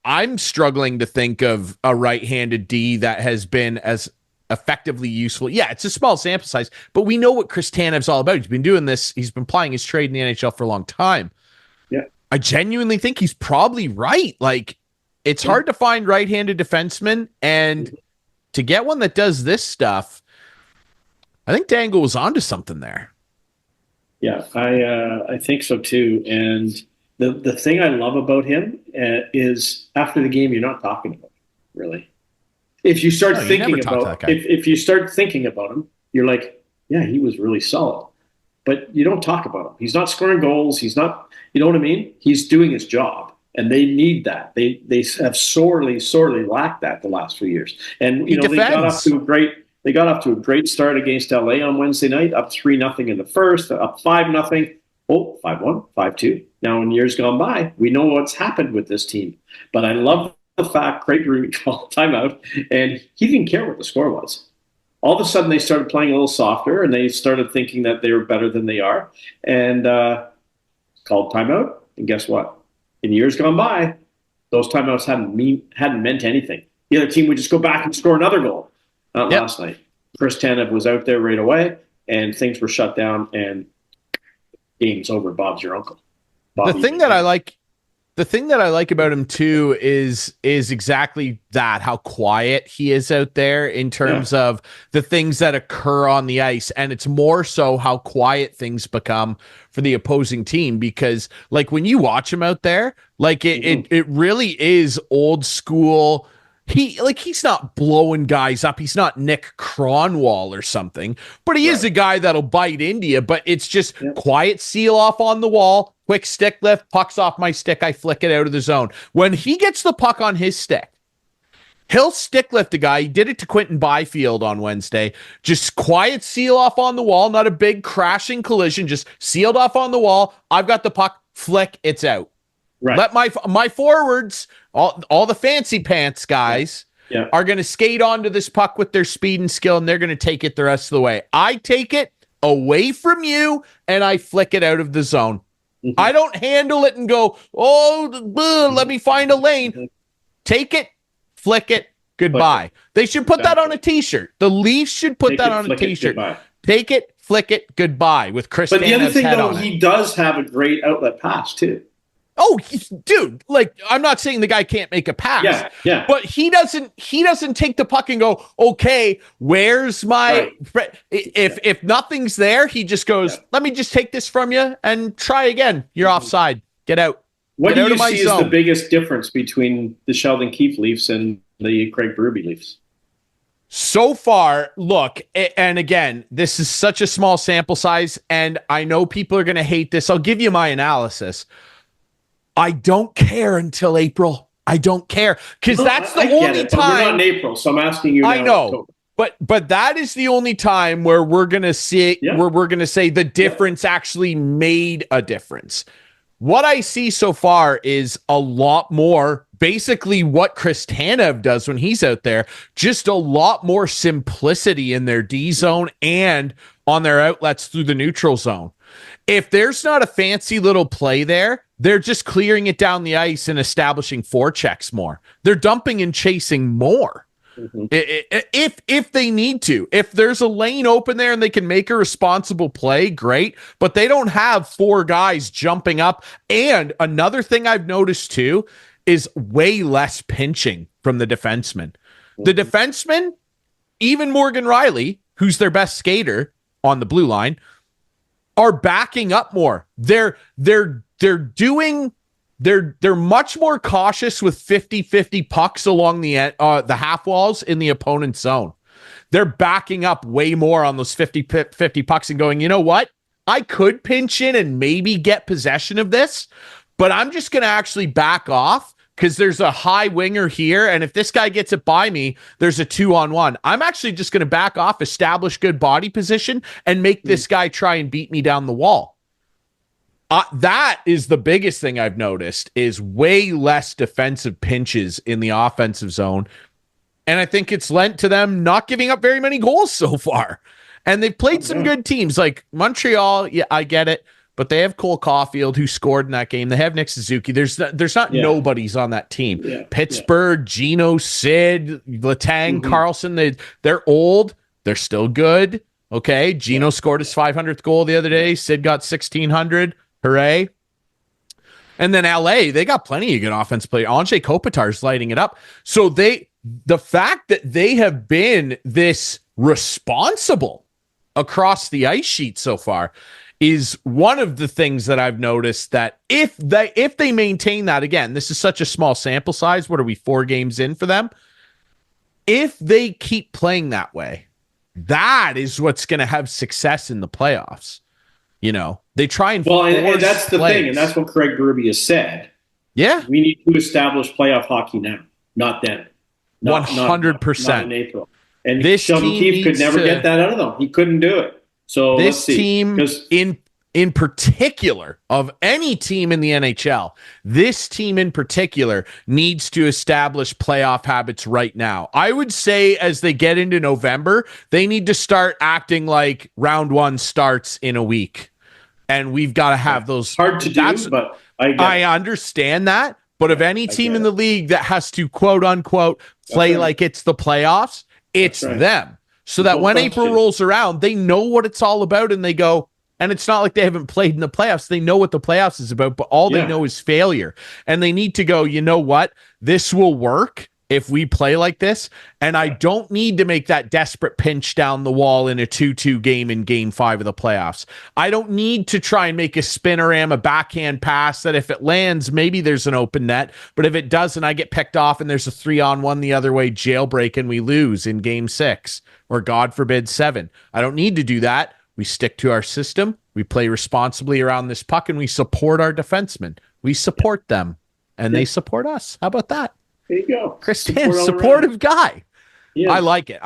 I'm struggling to think of a right-handed D that has been as effectively useful. Yeah, it's a small sample size, but we know what Chris Tanev's all about. He's been doing this. He's been plying his trade in the NHL for a long time. Yeah. I genuinely think he's probably right. Like, it's hard to find right-handed defensemen, and to get one that does this stuff, I think Dangle was onto something there. Yeah, I think so too. And the thing I love about him is after the game, you're not talking about him, really. If you start thinking about if you start thinking about him, you're like, yeah, he was really solid. But you don't talk about him. He's not scoring goals. He's not, you know what I mean? He's doing his job. And they need that. They have sorely lacked that the last few years. And you know, they got off to a great start against LA on Wednesday night, up 3-0 in the first, up 5-0. Oh, 5-1, 5-2. Now in years gone by, we know what's happened with this team. But I love the fact Craig Berube called timeout, and he didn't care what the score was. All of a sudden, they started playing a little softer, and they started thinking that they were better than they are, and called timeout. And guess what? In years gone by, those timeouts hadn't meant anything. The other team would just go back and score another goal. Not last night. Chris Tanev was out there right away, and things were shut down, and game's over. Bob's your uncle. The thing that I like the thing that I like about him too is exactly that, how quiet he is out there in terms of the things that occur on the ice. And it's more so how quiet things become for the opposing team, because like when you watch him out there, like it really is old school. He's not blowing guys up. He's not Nick Cronwall or something, but he is a guy that'll bite into you. But it's just quiet seal off on the wall, quick stick lift, puck's off my stick, I flick it out of the zone. When he gets the puck on his stick, he'll stick lift a guy. He did it to Quentin Byfield on Wednesday. Just quiet seal off on the wall, not a big crashing collision, just sealed off on the wall. I've got the puck, flick, it's out. Right. Let my forwards, all the fancy pants guys, are going to skate onto this puck with their speed and skill, and they're going to take it the rest of the way. I take it away from you, and I flick it out of the zone. I don't handle it and go, let me find a lane. Take it, flick it, goodbye. They should put that on a T-shirt. The Leafs should put that on a T-shirt. Take it, flick it, goodbye with Chris. But the other thing, though, he does have a great outlet pass, too. Oh, dude, like, I'm not saying the guy can't make a pass, but he doesn't take the puck and go, okay, where's my, if nothing's there, he just goes, let me just take this from you and try again. You're offside. Get out. What do you see as the biggest difference between the Sheldon Keefe Leafs and the Craig Berube Leafs? So far, look, and again, this is such a small sample size, and I know people are going to hate this. I'll give you my analysis. I don't care until April. I don't care, because that's the only time. We're not in April, so I'm asking you now. I know, but that is the only time where we're gonna see where we're gonna say the difference actually made a difference. What I see so far is a lot more, basically what Chris Tanev does when he's out there, just a lot more simplicity in their D zone and on their outlets through the neutral zone. If there's not a fancy little play there, they're just clearing it down the ice and establishing forechecks more. They're dumping and chasing more. If they need to. If there's a lane open there and they can make a responsible play, great. But they don't have four guys jumping up. And another thing I've noticed too is way less pinching from the defensemen. The defensemen, even Morgan Riley, who's their best skater on the blue line, are backing up more. They're much more cautious with 50-50 pucks along the half walls in the opponent's zone. They're backing up way more on those 50-50 pucks and going, you know what? I could pinch in and maybe get possession of this, but I'm just going to actually back off because there's a high winger here, and if this guy gets it by me, there's a 2-on-1. I'm actually just going to back off, establish good body position, and make this guy try and beat me down the wall. That is the biggest thing I've noticed, is way less defensive pinches in the offensive zone, and I think it's lent to them not giving up very many goals so far. And they've played some good teams, like Montreal, yeah, I get it. But they have Cole Caulfield, who scored in that game. They have Nick Suzuki. There's not nobodies on that team. Pittsburgh, Gino, Sid, Letang, Carlson, they're old. They're still good. Okay, Gino scored his 500th goal the other day. Sid got 1,600. Hooray. And then LA, they got plenty of good offense play. Anze Kopitar's lighting it up. So the fact that they have been this responsible across the ice sheet so far is one of the things that I've noticed, that if they maintain that, again, this is such a small sample size. What are we, 4 games in for them? If they keep playing that way, that is what's going to have success in the playoffs. You know, they try and and that's the thing, and that's what Craig Berube has said. Yeah, we need to establish playoff hockey now, not then. 100%. Not in April. And this Sheldon Keefe could never get that out of them. He couldn't do it. So this team, in particular, of any team in the NHL, this team in particular needs to establish playoff habits right now. I would say as they get into November, they need to start acting like round 1 starts in a week. And we've got to have those. Hard to do, but I understand that. But of any team in the league that has to, quote unquote, play like it's the playoffs, it's them. So that when April rolls around, they know what it's all about and they go, And it's not like they haven't played in the playoffs. They know what the playoffs is about, but all they know is failure. And they need to go, you know what? This will work if we play like this. And I don't need to make that desperate pinch down the wall in a 2-2 game in game 5 of the playoffs. I don't need to try and make a spinneram, a backhand pass that if it lands, maybe there's an open net. But if it doesn't, I get picked off and there's a 3-on-1 the other way, jailbreak, and we lose in game 6 or God forbid 7. I don't need to do that. We stick to our system. We play responsibly around this puck, and we support our defensemen. We support them, and they support us. How about that? There you go. Chris Stan, supportive guy. Yes. I like it.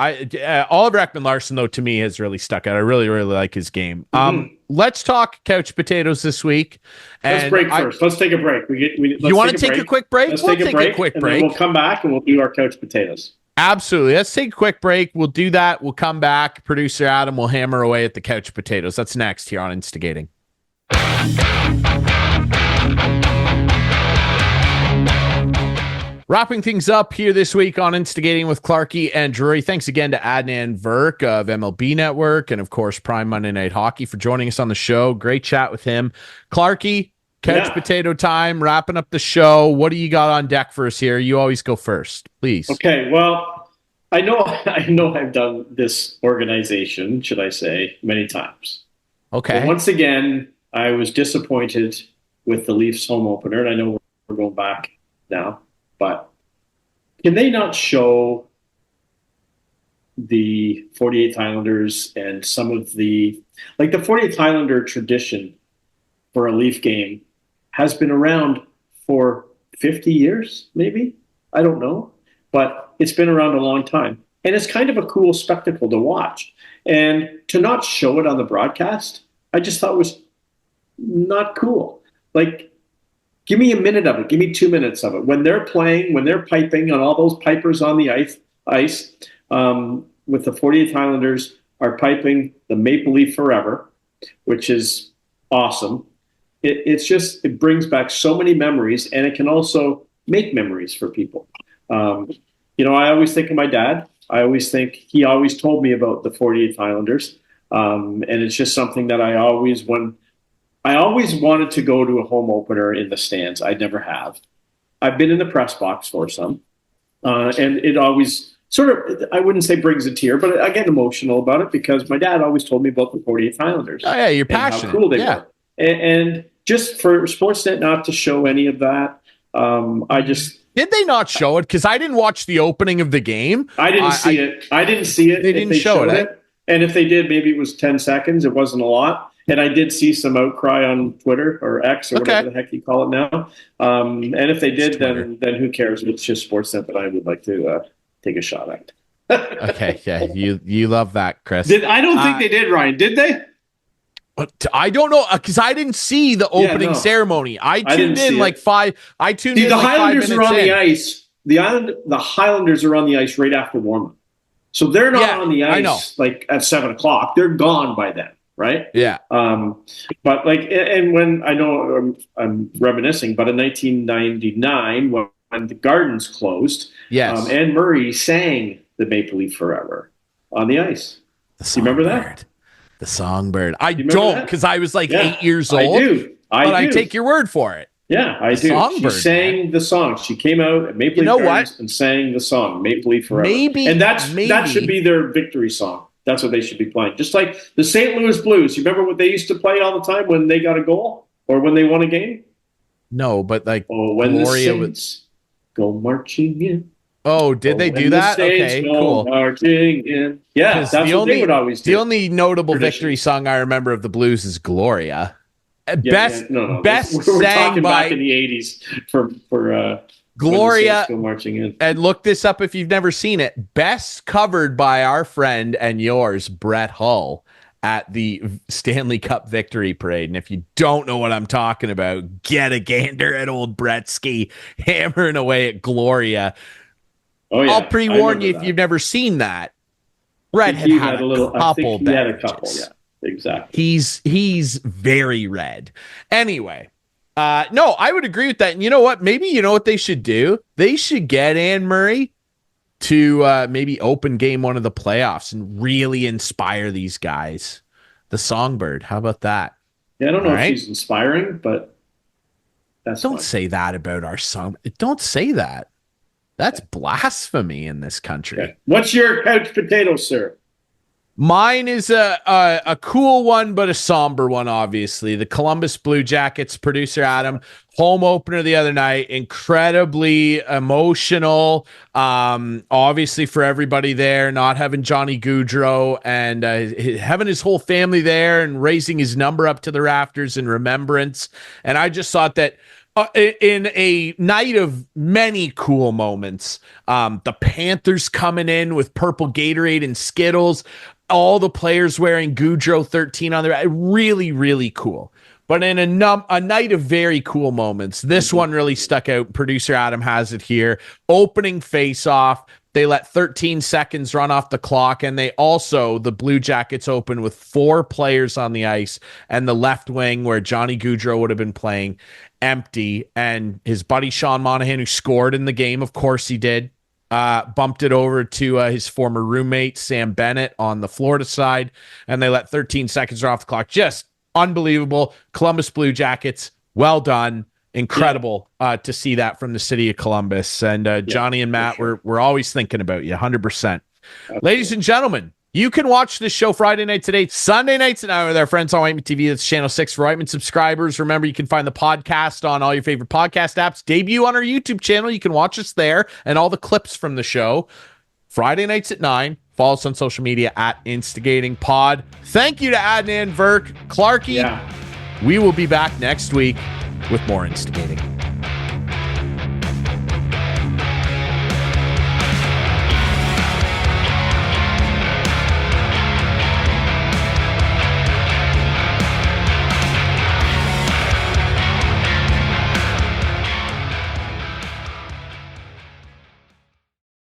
Oliver Ekman-Larsson, though, to me has really stuck out. I really, really like his game. Let's talk couch potatoes this week. Let's break first. Let's take a break. You want to take a quick break? Let's take a quick break. Then we'll come back and we'll do our couch potatoes. Absolutely. Let's take a quick break. We'll do that. We'll come back. Producer Adam will hammer away at the couch potatoes. That's next here on Instigating. Wrapping things up here this week on Instigating with Clarkey and Drury. Thanks again to Adnan Virk of MLB Network and, of course, Prime Monday Night Hockey for joining us on the show. Great chat with him. Clarkey, couch potato time, wrapping up the show. What do you got on deck for us here? You always go first, please. Okay, well, I know I've done this organization, should I say, many times. Okay. But once again, I was disappointed with the Leafs home opener, and I know we're going back now, but can they not show the 48th Islanders and some of the 48th Islander tradition for a Leaf game has been around for 50 years, maybe? I don't know. But it's been around a long time. And it's kind of a cool spectacle to watch. And to not show it on the broadcast, I just thought was not cool. Like, give me a minute of it. Give me 2 minutes of it. When they're playing, when they're piping, and all those pipers on the ice with the 48th Islanders are piping the Maple Leaf Forever, which is awesome. It brings back so many memories, and it can also make memories for people. I always think of my dad. I always think he always told me about the 48th Islanders. And it's just something that I always wanted to go to a home opener in the stands. I never have. I've been in the press box for some. And it always sort of, I wouldn't say brings a tear, but I get emotional about it because my dad always told me about the 48th Islanders. Oh, yeah, you're passionate. How cool they were. And just for Sportsnet not to show any of that, Did they not show it? Because I didn't watch the opening of the game. I didn't see it. I didn't see it. They didn't show it. And if they did, maybe it was 10 seconds. It wasn't a lot. And I did see some outcry on Twitter or X or whatever the heck you call it now. And if they did, then who cares? It's just Sportsnet that I would like to take a shot at. Okay, yeah, you love that, Chris. I don't think they did, Ryan. Did they? I don't know because I didn't see the opening ceremony. I tuned in like 5. I tuned in. The like Highlanders 5 are on in. the ice. The Highlanders are on the ice right after warm-up, so they're not on the ice like at 7:00. They're gone by then, right? Yeah. But and when I know I'm reminiscing, but in 1999 when the Gardens closed, yes, Anne Murray sang the Maple Leaf Forever on the ice. Do you remember that? The Songbird. I don't because I was like 8 years old. I do. I take your word for it. Yeah, I do. Songbird, she sang the song. She came out at Maple Leaf Gardens and sang the song Maple Leaf Forever. That should be their victory song. That's what they should be playing. Just like the St. Louis Blues. You remember what they used to play all the time when they got a goal or when they won a game? No, but like when Gloria the Saints go marching in. Oh, did they do that? Okay, cool. Marching in. Yeah, that's what they would always do. The only notable victory song I remember of the Blues is Gloria. Best we're sang by back in the 80s for Gloria. Go marching in. And look this up if you've never seen it. Best covered by our friend and yours, Brett Hull, at the Stanley Cup Victory Parade. And if you don't know what I'm talking about, get a gander at old Bretsky hammering away at Gloria. Oh, yeah. I'll pre-warn you if you've never seen that. Brett had a couple. He had a couple, yeah. Exactly. He's very red. Anyway, no, I would agree with that. And you know what? Maybe you know what they should do? They should get Anne Murray to maybe open game one of the playoffs and really inspire these guys. the songbird. How about that? Yeah, I don't know if she's inspiring, but don't say that about our song. Don't say that. That's blasphemy in this country. Okay. What's your couch potato, sir? Mine is a cool one, but a somber one, obviously. The Columbus Blue Jackets, producer Adam, home opener the other night, incredibly emotional. Obviously for everybody there, not having Johnny Gaudreau and having his whole family there and raising his number up to the rafters in remembrance. And I just thought that in a night of many cool moments, the Panthers coming in with purple Gatorade and Skittles, all the players wearing Gaudreau 13 on their really, really cool. But in a night of very cool moments, this one really stuck out. Producer Adam has it here. Opening face-off. They let 13 seconds run off the clock, and the Blue Jackets open with 4 players on the ice, and the left wing where Johnny Gaudreau would have been playing empty, and his buddy Sean Monahan, who scored in the game, of course he did, bumped it over to his former roommate, Sam Bennett, on the Florida side, and they let 13 seconds run off the clock. Just unbelievable. Columbus Blue Jackets, well done. Incredible to see that from the city of Columbus. And Johnny and Matt, we're always thinking about you, 100%. Absolutely. Ladies and gentlemen, you can watch this show Friday night today, Sunday nights at 9 with our friends on Whiteman TV. That's Channel 6 for Whiteman subscribers. Remember, you can find the podcast on all your favorite podcast apps. Debut on our YouTube channel. You can watch us there and all the clips from the show. Friday nights at 9. Follow us on social media at InstigatingPod. Thank you to Adnan Virk, Clarkey. Yeah. We will be back next week with more Instigating.